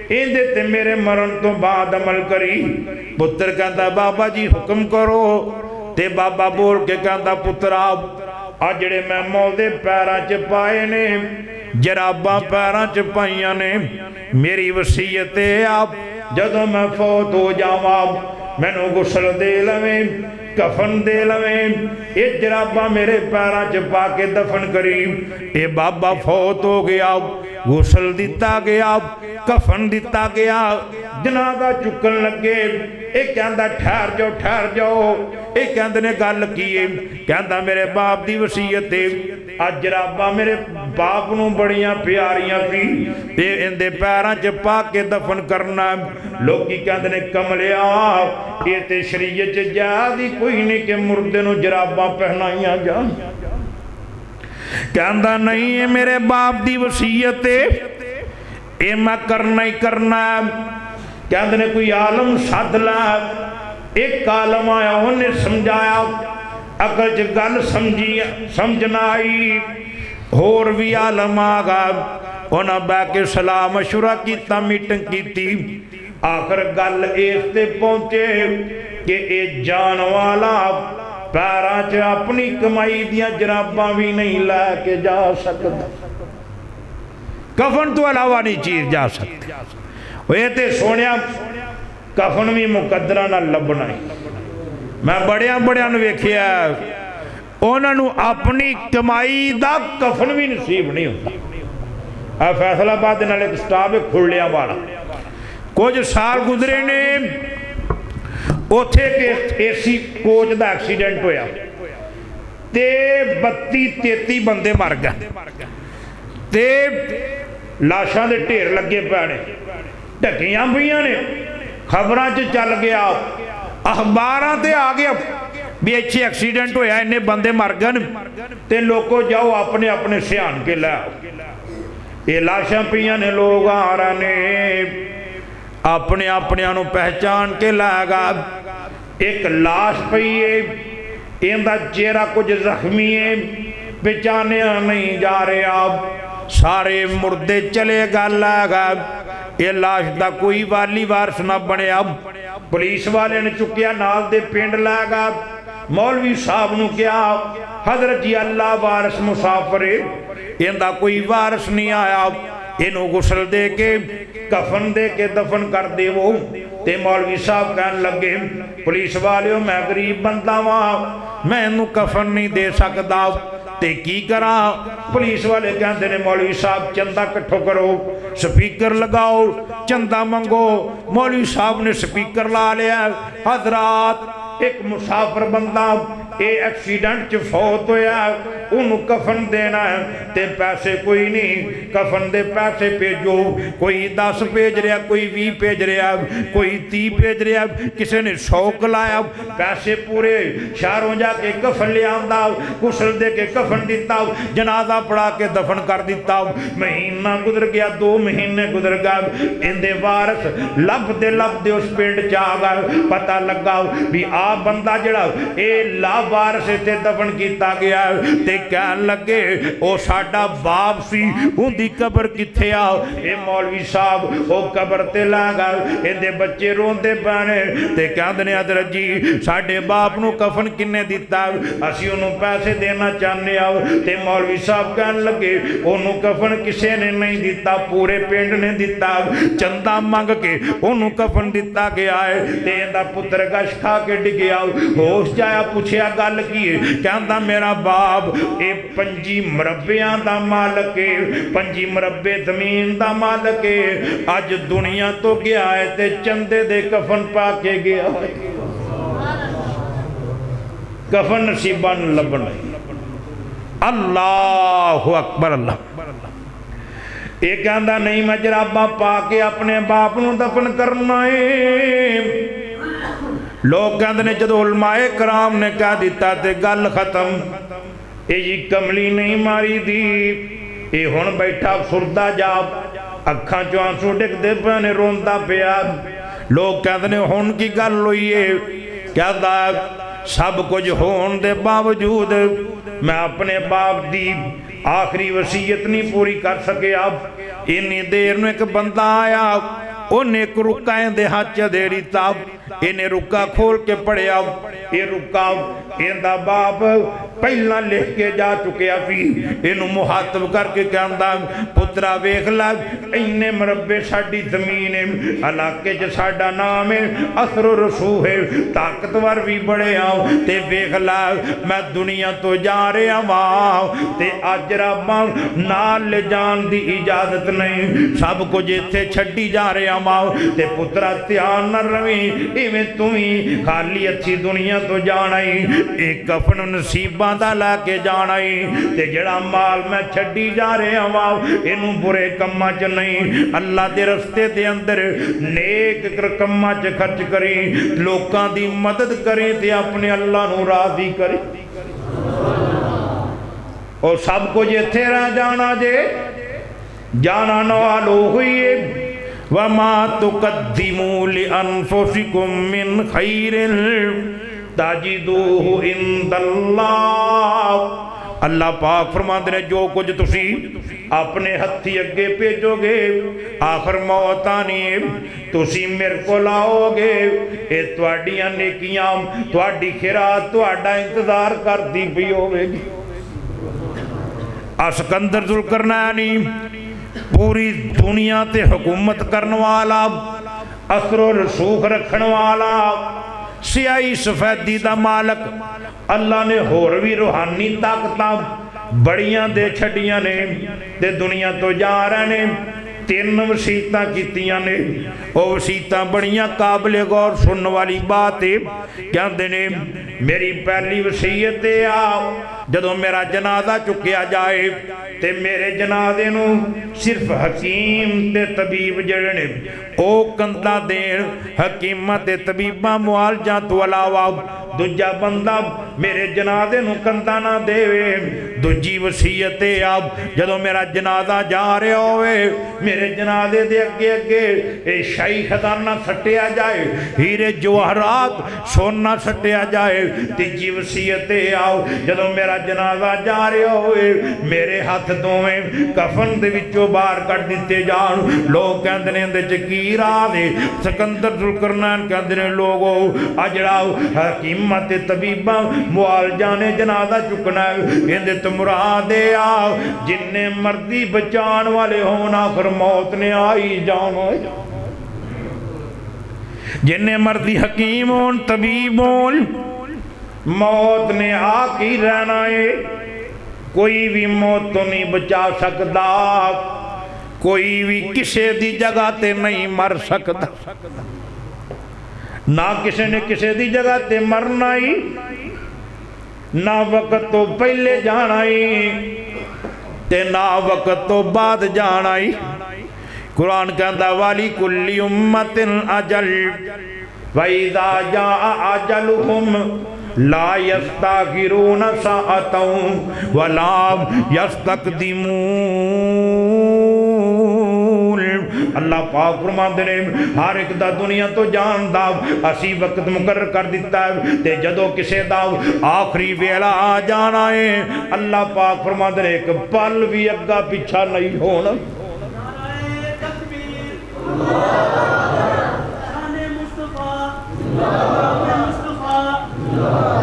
इहदे ते मेरे मरण तो बाद अमल करी। पुत्र कहता बाबा जी हुक्म करो। ते बाबा बोल के कहता पुत्रा आ जेड़े मैं मौदे पैरां च पाए ने, जराबां पैरां च पाइयां ने, मेरी वसीयत आप जदों मैं फौत हो जावां मैनू गुसल दे लवें, कफन दे लवें, ये जराबा मेरे पैरां च पा के दफन करी। ये बाबा फौत हो गया, गुसल दिता गया, कफन दिता गया, जनाजा चुकन लगे। ये कहता ठहर जाओ ठहर जाओ। ये कहते ने गल की है? कहता मेरे बाप की वसीयत है। अज जराबा मेरे बाप नूं बड़ियां प्यारियां सी, ते इहदे पैरां च पा के दफन करना। लोकी कहते ने कमलिया ये ते शरीयत च जायज़ ही कोई नहीं कि मुर्दे नूं जराबां पहनाइयां जान। कहता नहीं है मेरे बाप की वसीयत है, ये मैं करना ही करना। कहते ने कोई आलम सद ला। एक आलम आया, उन्हें समझाया, अकल च गल समझना आई। होर भी आलम आ गया, उन्हें बह के सलाह मशुरा किया, मीटिंग की। आखिर गल इस ते पहुंचे कि ये जान वाला पैरां च अपनी कमाई दियां जराबां भी नहीं लैके जा सकता, कफन तो अलावा नहीं चीज जा सकती। ये तो सोनिया कफन भी मुकद्दरा नाल लभना ही। मैं बड़िया बड़िया वेखिया उन्होंने अपनी कमाई का कफन भी नसीब नहीं होता। फैसलाबाद नाल एक स्टाफ है खुलिया वाला, कुछ साल गुजरे ने, उथे एसी कोच का एक्सीडेंट होया ते 32-33 बंदे मर गए ते लाशां दे ढेर लगे पे ने, ढकियां पईयां ने, खबरां च चल गया, अखबारां ते आ गया भी इत्थे एक्सीडेंट होया, इन्ने बंदे मर गए ते लोगो जाओ अपने अपने सियान के लै आओ। ये लाशां पईयां ने, लोग आ रहे ने अपने अपने पहचान के लागा। एक लाश पई है, इनका चेहरा कुछ जख्मी है, पहचानिया नहीं जा रहा, सारे मुर्दे चले गल आगा। ये लाश का कोई वाली वारस ना बनया। पुलिस वाले ने चुकिया नाल दे पिंड लागा, मौलवी साहब नूं कहा हजरत जी अल्लाह वारिस मुसाफिर इहदा कोई वारिस नहीं आया, इनू गुसल दे के कफन दे के दफन कर देवो। ते मौलवी साहब कहन लगे पुलिस वालियो मैं गरीब बंदा वां, मैं इनू कफन नहीं दे सकदा ते की करा। पुलिस वाले कहते ने मौलवी साहब चंदा इकट्ठो करो, स्पीकर लगाओ, चंदा मंगो। मौलवी साहब ने स्पीकर ला लिया। हजरात एक मुसाफिर बंदा ये एक्सीडेंट च फौत होया, उन्होंने कफन देना है ते पैसे कोई नहीं, कफन दे पैसे भेजो। कोई 10 भेज रहा, कोई 20 भेज रहा, कोई 30 भेज रहा, किसी ने 100 लाया। पैसे पूरे शहरों जाके कफन लिया, गुसल दे के कफन दिता, जनाजा पढ़ा के दफन कर दिता। महीना गुजर गया, 2 महीने गुजर गए, इनके वारस लभदे उस पिंड च आ गए। पता लगा भी आ बंदा जड़ा ये लावारस इत्थे दफन किया गया ते कहन लगे ओ साडा बाप सी, उनकी कबर किथे आ। ये मौलवी साहब वो कबर ते ला गए, इहदे बच्चे रोंदे पाने ते कहंदे ने हजरत जी साडे बाप नूं कफन किन्ने दिता, असीं उहनूं पैसे देना चाहते आ। ते मौलवी साहब कहन लगे उहनूं कफन किसी ने नहीं दिता, पूरे पिंड ने दिता, चंदा मंग के उहनूं कफन दिता गया है। ते इहदा पुत्र गश खा के डिगया, होश जाया, पूछया गल की है, कहंदा मेरा बाप ये 5 मरब्बियां दा मालक है, 5 मरब्बे जमीन दा मालक है, अज दुनिया तो गया है ते चंदे दे कफन पा के गया है। कफन नसीबा नूं लभना। अल्लाहु अकबर। अल्लाह ये कहंदा नहीं मैं जराबा पा के अपने बाप नूं दफन करना है। लोग कहते ने जो उलमाए कराम ने कह दिता तो गल खत्म। ये जी कमली नहीं मारी दी, ये हुण बैठा सुरदा जा, अखां चों आंसू डिगदे पे ने, रोंदा पिया। लोग कहते ने हुण की गल होई है, कहता सब कुछ होने के बावजूद मैं अपने बाप की आखिरी वसीयत नहीं पूरी कर सकिया। इन्नी देर में एक बंदा आया, उन्हें एक रुक्का इहदे हाथ च दे दिता, इन्हें रुक्का खोल के पढ़िया। ये रुक्का इहदा बाप पहला लिख के जा चुकिया सी, इनू मुहातब करके कहंदा पुत्रा वेख ला इन्ने मरबे साडी जमीन है, इलाके च साडा नाम है, असर रसूह है, ताकतवर भी बड़े आओ ते वेख ला मैं दुनिया तो जा रहा वां ते अज रब्बा नाल ले जान दी इजाजत नहीं, सब कुछ इत्थे छड्डी जा रहा वां ते पुत्रा ध्यान न रवी, इवें तू ही खाली अच्छी दुनिया तो जाना ही, एक कफन नसीबा दा लैके जाना ही, ते जड़ा माल मैं छड्डी जा रहा वां इनू बुरे कम्मां च नहीं, अल्लाह दे रस्ते दे अंदर नेक कम्मां च खर्च करी, लोकां दी मदद करी ते अपने अल्लाह नू राजी करी। और सब कुछ इत्थे रह जाना जे, जाना नालो हुई वमा तुकद्दिमू लिअन्फुसिकुम मिन खैरिन ताजिदूहु इंदल्लाह। अल्लाह पाक फरमाते ने जो कुछ तुसी अपने हथी अगे भेजोगे आखिर मौत आनी तुसी मेरे को लाओगे, ये तुहाडियां नेकियां तुहाडी खिरात तुहाडा इंतजार करती पई होवेगी। सिकंदर जुल्करनैनी पूरी दुनिया ते हुकूमत करने वाला, असरो रसूख रखण वाला, सियाही सफेदी दा मालक, अल्लाह ने होर भी रूहानी ताकतां बड़ियां दे छड़ियां ने ते दुनिया तो जा रहे ने। 3 वसीयतां कीतियां ने, वो वसीयतां बड़ियां काबिल गौर सुनने वाली बात है। कहते ने मेरी पहली वसीयत आ जदों मेरा जनाजा चुकिया जाए ते मेरे जनाजे नू सिर्फ हकीम ते तबीब जड़े ने ओ कंधा देन, हकीमां ते तबीबां मुआलजा तो अलावा दूजा बंदा میرے جنازے نو کندا نہ دیوے دوجی وصیت آپ جدو میرا جنازہ جا رہے ہوئے میرے جنازے دے اگے اگے اے شاہی خزانہ سٹیا جائے ہیرے جواہرات سونا سٹیا جائے تیجی وصیت آپ جدو میرا جنازہ جا رہے ہوئے میرے ہاتھ دوویں کفن دے وچوں باہر کر دیتے جان لوگ کہندے نے اندے چکیر آوے سکندر ذوالقرنین کہندے نے لوگو اجڑا حکیمت طبیبہ موال جانے جنازہ چکنا ہے اندے تو مرادے آو جن مردی بچان والے ہونا پھر موت نے آئی جانا جن مردی حکیم ہون طبیب ہون موت نے آ کی رہنا ہے کوئی بھی موت تو نہیں بچا سکتا کوئی بھی کسے دی جگہ تے نہیں مر سکتا نہ کسے نے کسے دی جگہ تے مرنا ہی نہ وقت تو پہلے جانا ہی تے نہ وقت تو بعد جانا ہی قرآن کہتا والی کلی امت اجل وَإِذَا جَاءَ أَجَلُهُمْ لا يستاخرون ساعة ولا يستقدمون اللہ پاک فرماندے نے ہر ایک دا دنیا تو جان دا اسی وقت مقرر کر دیتا ہے تے جدو کسے دا آخری ویلا آ جانا ہے اللہ پاک فرماندے نے ایک پل بھی اگا پیچھا نہیں ہونا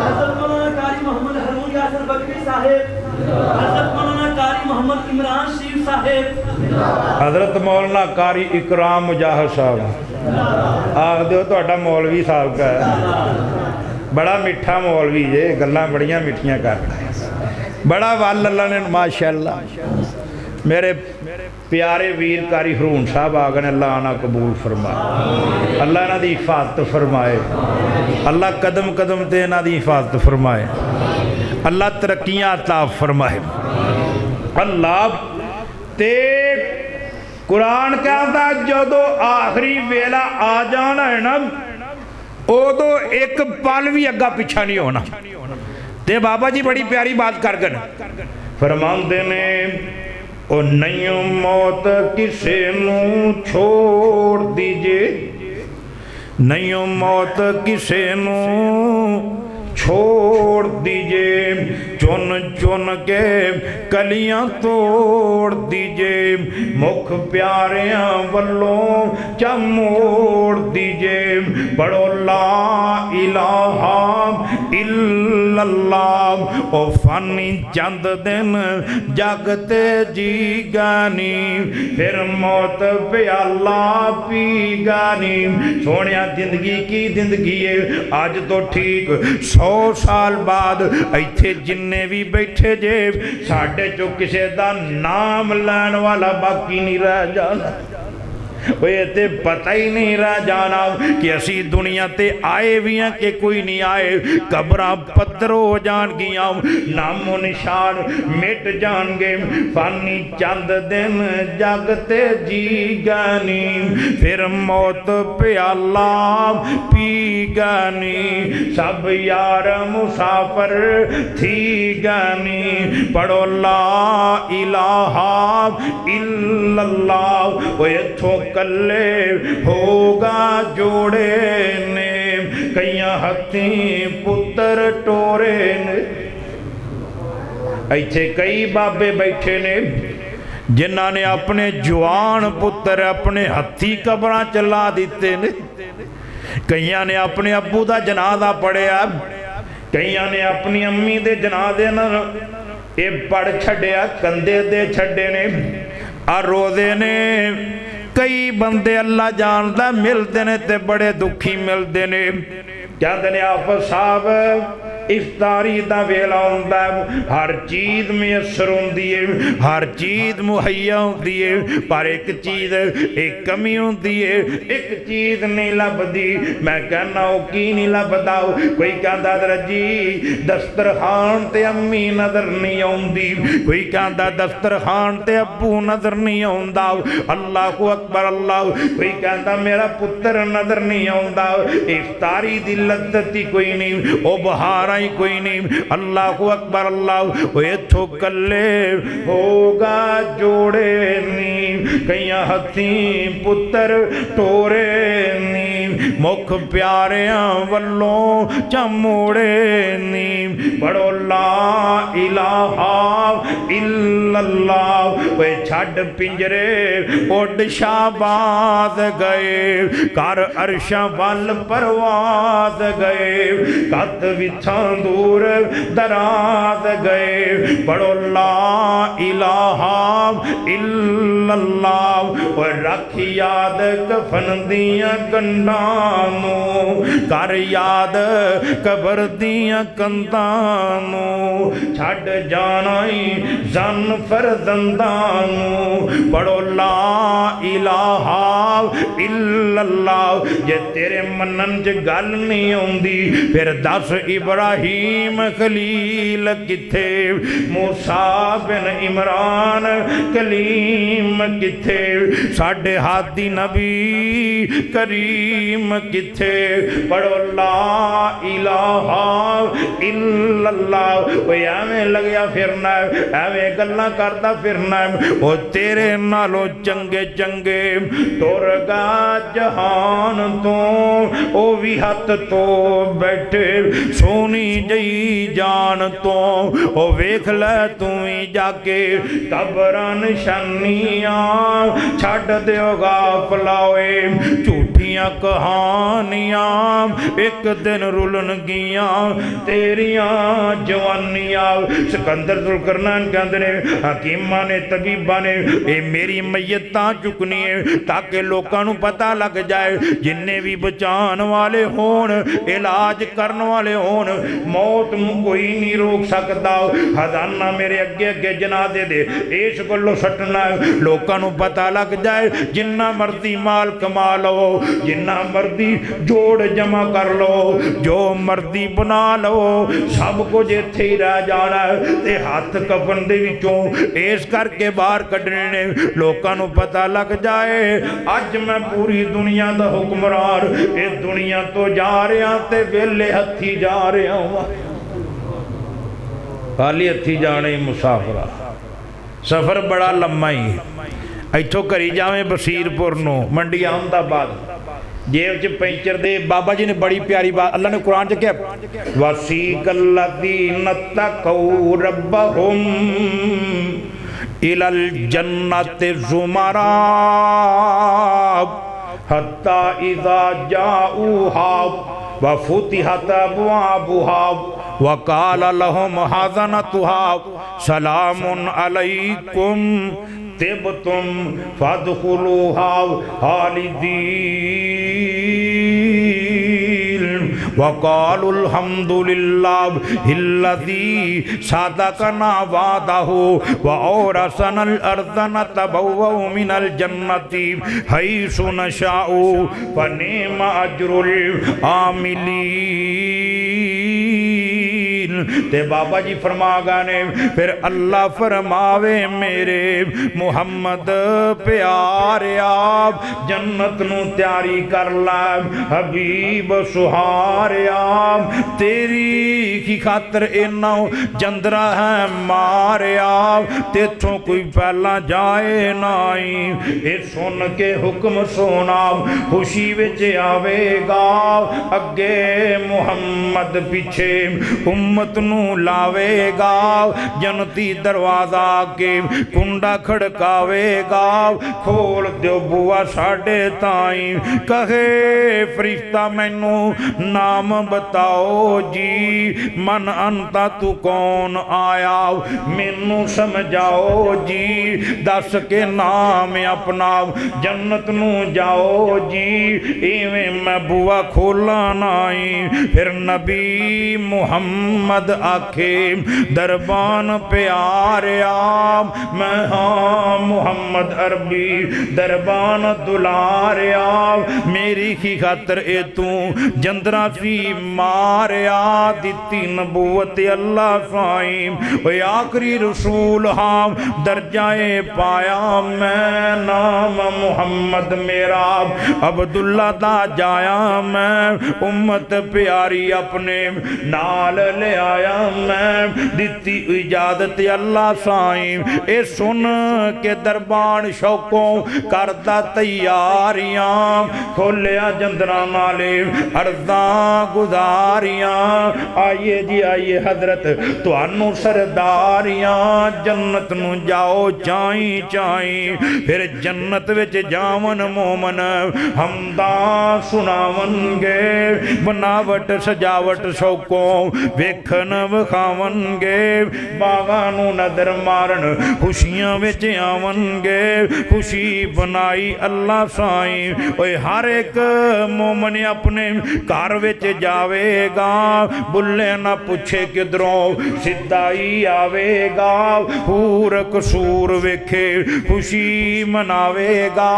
حضرت مولانا قاری محمد حرون یاسر بکری صاحب حضرت مولانا قاری محمد عمران شریف صاحب حضرت مولانا قاری اکرام مجاہد صاحب آخ دیو تو اٹھا مولوی صاحب کا ہے بڑا مٹھا مولوی جے گلہ بڑیاں مٹھیاں کرتا ہے بڑا وال اللہ نے ماشاءاللہ میرے پیارے ویر قاری حرون صاحب آگے اللہ آنا قبول فرمائے اللہ انہاں دی حفاظت فرمائے اللہ قدم قدم تے انہاں دی حفاظت فرمائے اللہ ترقیاں عطا فرمائے اللہ تے قرآن کہتا جدو آخری ویلا آ جانا ہے نا او تو ایک پل بھی اگا پیچھا نہیں ہونا تے بابا جی بڑی پیاری بات کر گئے فرمان دینے او نہیں موت کسے نو چھوڑ دیجئے نہیں موت کسے نو چھوڑ دیجئے چن چن کے کلیاں توڑ دیجئے مکھ پیاریاں والوں چا موڑ دیجئے پڑھو لا الہ الا اللہ او فانی چند دن جاگتے جی گانی پھر موت پہ اللہ پی گانی سونیا زندگی کی زندگی ہے آج تو ٹھیک 100 سال بعد ایتھے جننے بھی بیٹھے جے ساڑھے جو کسے دا نام لین والا باقی نہیں رہ جانا وہ یہ تے پتہ ہی نہیں رہ جانا کہ اسی دنیا تے آئے بھی ہیں کہ کوئی نہیں آئے قبرہ پتھر ہو جان گیا نام و نشان مٹ جان گے فانی چند دن جاگتے جی گانی پھر موت پہ اللہ پی گانی سب یار مسافر تھی گانی پڑھو لا الہ الا اللہ وہ اتھو کلے ہوگا جوڑے نے کئیاں ہتھیں پتر ٹورے نے ایتھے کئی بابے بیٹھے نے جنہاں نے اپنے جوان پتر اپنے ہتھی قبراں چلا دیتے نے کئیاں نے اپنے ابو دا جنازہ پڑھیا کئیاں نے اپنی امی دے جنازے نہ اے پڑھ چھڑیا کندے دے چھڑے نے اور روزے نے کئی بندے اللہ جاندہ ملتے نے تے بڑے دکھی ملتے نے کیا دنے آپ صاحب افطاری دا ویلا ہوندہ ہے ہر چیز میسر ہوندی ہے ہر چیز مہیا ہوندی ہے پر ایک چیز ایک کمی ہوندی ہے ایک چیز نہیں لبدی میں کہنا ہو کی نہیں لبداؤ کوئی کہندہ درجی دسترخوان تے امی نظر نہیں ہوندی کوئی کہندہ دسترخوان تے ابو نظر نہیں ہوندہ اللہ اکبر اللہ کوئی کہندہ میرا پتر نظر نہیں ہوندہ افطاری دی لذتی کوئی نہیں او بہار सहारा ही कोई नहीं। अल्लाह अकबर अल्लाह वो इथों कले होगा जोड़े नी कई हथी पुत्र टोरे नी मुख प्यारियां वल्लों चमोड़े नी पढ़ो ला इलाहा इल्लल्लाह वे छड़ पिंजरे उड़ शाबाद गए कर अरशां वल परवाज गए कद विछां दूर दराज गए पढ़ो ला इलाहा इल्लल्लाह और रख याद कफन दियां गंढां नूं कर याद कबर दियां कंधां नूं छड़ जाना ही जन फरजंदां नूं पढ़ो ला इलाहा इल्लल्लाह जे तेरे मनन च गल नहीं आउंदी फिर दस इब्राहीम खलील किथे मूसा बिन इमरान कलीम किथे साडे हादी नबी करीम किथे पढ़ो ला इलाहा इल्लल्लाह ओ एवें लगया फिरना एवें गल्लां करदा फिरना ओ तेरे नालों चंगे चंगे तुरगा जहान तो ओ भी हथ तो बैठे सोनी जई जान तो ओ वेख लै तू ही जाके कबरां निशानियां छड़ देगा फलाए झूठियां कहानियां एक दिन रुलन गियां तेरियां जवानियां सिकंदर जुल्करनैन कहंदे ने हकीमां ने तबीबां ने ये मेरी मैयतां चुकनी है ताकि लोकां नूं पता लग जाए जिन्ने भी बचाने वाले होन इलाज करने वाले होन मौत नूं कोई नहीं रोक सकता हजाना मेरे अगे अगे जनाजे दे इस गल्लों सटना लोकां नूं पता लग जाए जिन्ना मर्जी माल कमा लो जिन्ना मर्जी जोड़ जमा कर लो जो मर्जी बना लो सब कुछ इत्थे ही रह जाना ते हथ कफन दे विचों इस करके बाहर कढने ने लोकां नूं पता लग जाए अज मैं पूरी दुनिया दा हुक्मरान इस दुनिया तो जा रहा ते वेले हथी जा रहा वा खाली हथी जाने मुसाफरा सफर बड़ा लम्मा ही इथों घरी जावें बसीरपुर नूं मंडी अहमदाबाद जेब च पैंचर दे बाबा जी ने बड़ी प्यारी बात अल्लाह ने कुरान च क्या वसीकल्लज़ीना तक़ौ रब्बहुम इलल जन्नति ज़ुमरा हत्ता इज़ा जाऊहा व फुतिहत अबवाबुहा व क़ाल लहुम हज़नतुहा सलामुन अलैकुम तिबतुम फदखुलूहा खालिदीन वक़ालुल हम्दुलिल्लाहिल्लज़ी सदक़ना वअदहु व औरसनल अर्ज़ नतबव्वउ मिनल जन्नति हैसु नशाउ फनिअम अज्रुल आमिलीन। ते बाबा जी फरमा गाने फिर अल्लाह फरमावे मेरे मुहम्मद प्यारिया जन्नत नू तैयारी कर ला हबीब सुहारिया तेरी की खातर इन्ना जंदरा है मारिया तेथों कोई पहला जाए नाई ये सुन के हुक्म सोना खुशी विच आवेगा अगे मुहम्मद पीछे उम्मत नू लावेगा जनती दरवाजा के कुंडा खड़कावेगा खोल दो बुआ साडे ताई कहे फरिश्ता मैनू नाम बताओ जी मन अंता तू कौन आया मैनू समझाओ जी दस के नाम अपना जन्नत नू जाओ जी इवें मैं बुआ खोला नाई फिर नबी मुहम्मद मुहम्मद आखे दरबान प्यारिया मैं हाँ मुहम्मद अरबी दरबान दुलारिया मेरी की खातर ए तू जंदरा सी मारिया दिती नबूवत अल्लाह साईं ओ आखरी रसूल हाँ दर्जाए पाया मैं नाम मुहम्मद मेरा अब्दुल्ला दा जाया मैं उम्मत प्यारी अपने नाल ले आया मैं दिती इजाजत अल्लाह साईं ए सुन के दरबान शौकों करदा तैयारियां खोलिया जंदरा नाले अर्जा गुजारियां आइए जी आइए हजरत तुहानू सरदारियां जन्नत नू जाओ चाई चाई फिर जन्नत विच जावन मोमन हमदा सुनावनगे बनावट सजावट शौकों वेखन विखावनगे बागां नू नजर मारन खुशियां विच आवनगे खुशी बनाई अल्लाह साईं ओए हर एक मोमन अपने घर विच जावेगा बुल्ले ना पुछे किधरों सिद्धा ही आवेगा हूर कसूर वेखे खुशी मनावेगा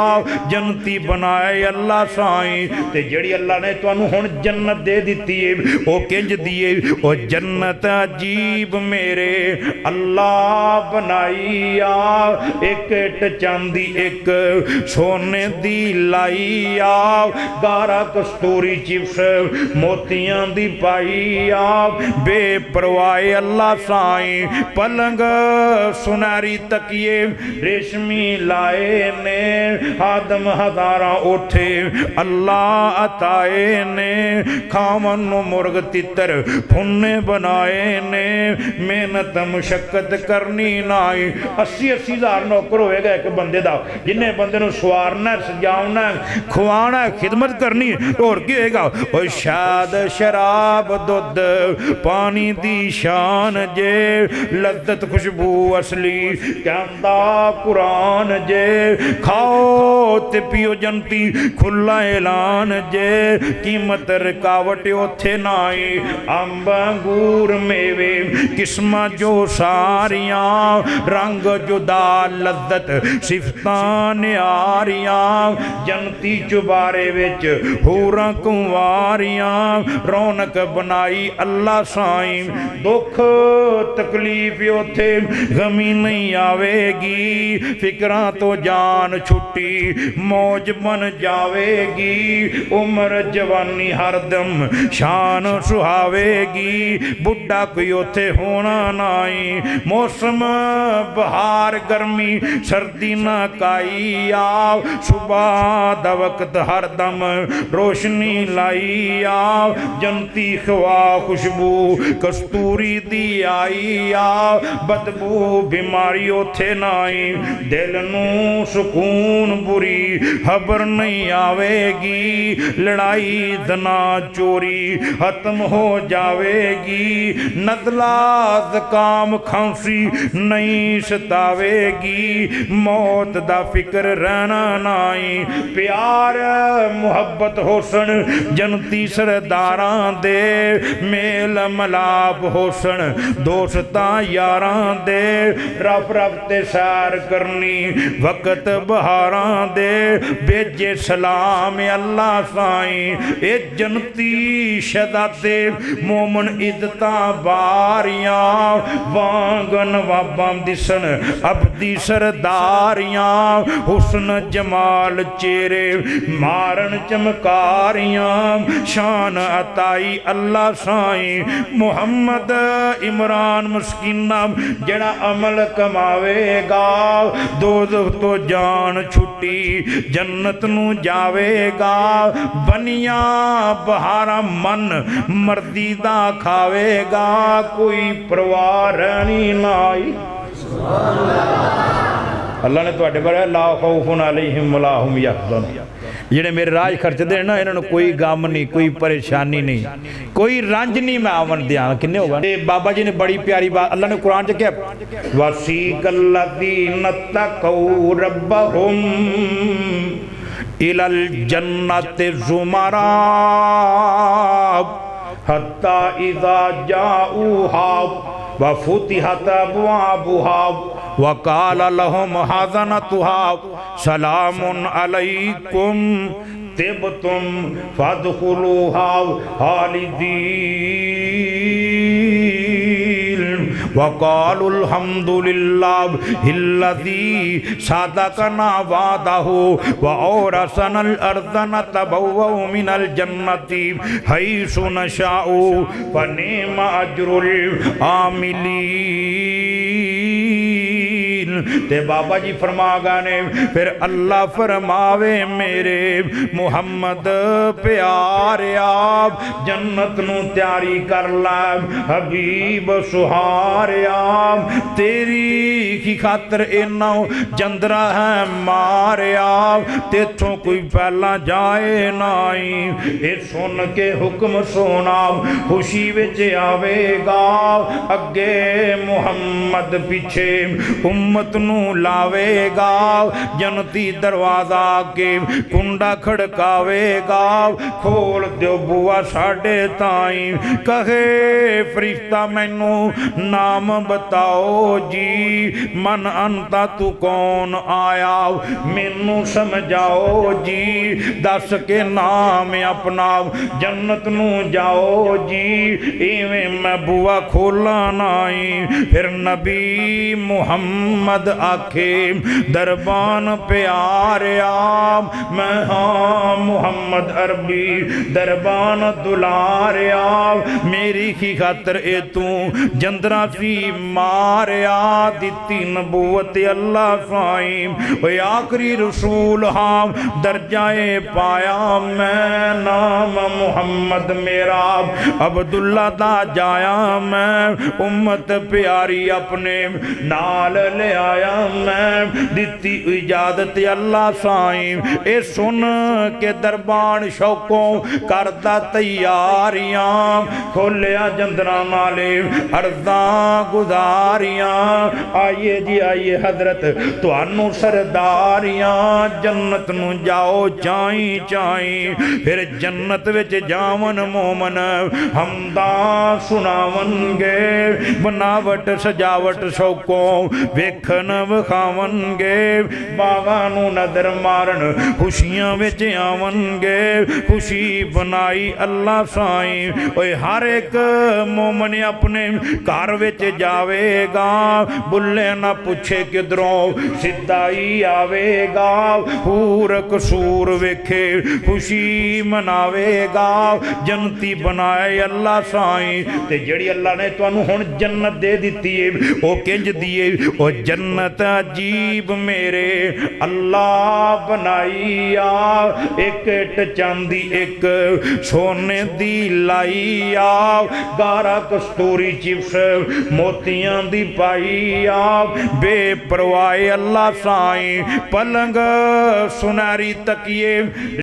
जन्नती बनाए अल्लाह साईं ते जेड़ी अल्लाह ने तुहानू हुण जन्नत दे दित्ती है ओ किंज दी है ओ जन्नत अजीब मेरे अल्लाह बनाई आ एक इट चांदी एक सोने दी लाई आ गारा कस्तूरी चिप्स मोतियां दी पाई आ बेपरवाह अल्लाह साईं पलंग सुनारी तकिए रेशमी लाए ने आदम हजारा उठे अल्लाह अताए ने खावन मुर्ग तितर फुन्ने बनाए ने मेहनत मुशक्कत करनी नाई 80-80 हज़ार नौकर होएगा एक बंदे दा जिन्हें बंदे नू सवारना सजावना खुआना खिदमत करनी और की होएगा ओ शाद शराब दुध पानी दी शान जे लज्जत खुशबू असली कहंदा कुरान जे खाओ ते पियो जनती खुला ऐलान जे कीमत रुकावट उथे नाई अंब अंगूर मेवे किस्मां जो सारियां रंग जुदा लज्जत सिफतां न्यारियां जनती चुबारे विच हूरां कुंवारियां रौनक बनाई अल्लाह साईं दुख तकलीफ उथे गमी नहीं आवेगी फिक्रां तो जान छुट्टी मौज बन जावेगी उम्र जवानी हरदम शान सुहावेगी बुढ़ा कोई उथे होना नाई मौसम बहार गर्मी सर्दी ना काई आ सुबह दा वक्त हरदम रोशनी लाई आ जनती खवा खुशबू कस्तूरी दी आई आ बदबू बीमारी उथे नाई दिल नू सुकून बुरी खबर नहीं आवेगी लड़ाई दना चोरी खत्म हो जावेगी नज़ला ज़ुकाम खांसी नहीं सतावेगी मौत दा फिक्र रहना नाई प्यार मुहब्बत होसन जनती सरदारां दे मेल मलाप होसन दोस्तां यारां दे रफ रफ ते सैर करनी वक्त बहारां दे भेजे सलाम अल्लाह साईं ए जनती शहजादे मोमन इज्जतां बारियां वांग नवाबां दिसन अबदी सरदारियां हुस्न जमाल चेहरे मारन चमकारियां शान अताई अल्लाह साईं मुहम्मद इमरान मस्कीना जड़ा अमल कमावेगा दोज़ख तो जान छुट्टी जन्नत नू जावेगा बनिया बहारा मन मर्दी दा खावेगा कोई परवाह रहनी नाई अल्लाह ने तुहाडे बारे ला खौफुन अलैहिम वला हुम यहज़न जिहड़े मेरे राज खर्चदे ना इन्हां नूं कोई गम नहीं कोई परेशानी नहीं कोई रंज नहीं मैं आवन दियां किन्ने होगा ते बाबा जी ने बड़ी प्यारी बात अल्लाह ने कुरान च कहा वसीकल्लज़ीन तक़ौ रब्बहुम इलल जन्नति ज़ुमरा حتی اذا جاؤوہا وفتحت ابوابها وقال لهم خزنتها سلام علیکم طبتم فادخلوها خالدین وقالوا الحمد لله الذي صدقنا وعده وأورثنا الأرض نتبوأ من الجنة حيث نشاء فنعم أجر العاملين۔ تے بابا جی فرما گانے پھر اللہ فرماوے میرے محمد پیارے آپ جنت نو تیاری کر لائے حبیب سہارے آپ تیری کی خاطر انہوں جندرہ ہے مارے آپ تیتھوں کوئی پہلا جائے نائی اے سن کے حکم سونا خوشی وچے آوے گا اگے محمد پیچھے امت نو لاوے گا جنتی دروازہ کے کنڈا کھڑکاوے گا کھول دیو بوا ساڑھے تائیں کہے فرشتہ مینو نام بتاؤ جی من انتا تو کون آیا مینو سمجھاؤ جی دس کے نام اپنا جنت نو جاؤ جی ایویں میں بوا کھولا نائی پھر نبی محمد آکھے دربان پیارے آپ میں ہاں محمد عربی دربان دلارے آپ میری کی خاطر اے تو جندرہ سی مارے آ دیتی نبوت اللہ سائیم وی آخری رسول ہاں درجائے پایا میں نام محمد میرا عبداللہ دا جایا میں امت پیاری اپنے نال لے آیا میں دیتی اجازت اللہ سائیم اے سن کے دربان شوقوں کردہ تیاریاں کھولیا جندرہ نالے ارضاں گزاریاں آئیے جی آئیے حضرت تو انو سرداریاں جنت نو جاؤ چائیں چائیں پھر جنت وچ جاون مومن ہمداں سناون گے بناوٹ سجاوٹ شوقوں ویکھن وکھاون گے باغانو نظر مارن خوشیاں وچ آون گے خوشی بنائی اللہ سائیں اوہ ہر ایک مومن اپنے کار وچ جاوے گا بلے نہ پوچھے کدروں سدائی آوے گا حور قصور ویکھے خوشی مناوے گا جنتی بنائے اللہ سائیں تے جڑی اللہ نے تو انہوں جنت دے دیتی ہے او کنج دیئے او جنت عجیب میرے اللہ بنائی آ ایک چاندی ایک سونے دی لائی آ گارا کستوری چپس موتیاں دی پائی آ بے پروائے اللہ سائیں پلنگ سناری تکیے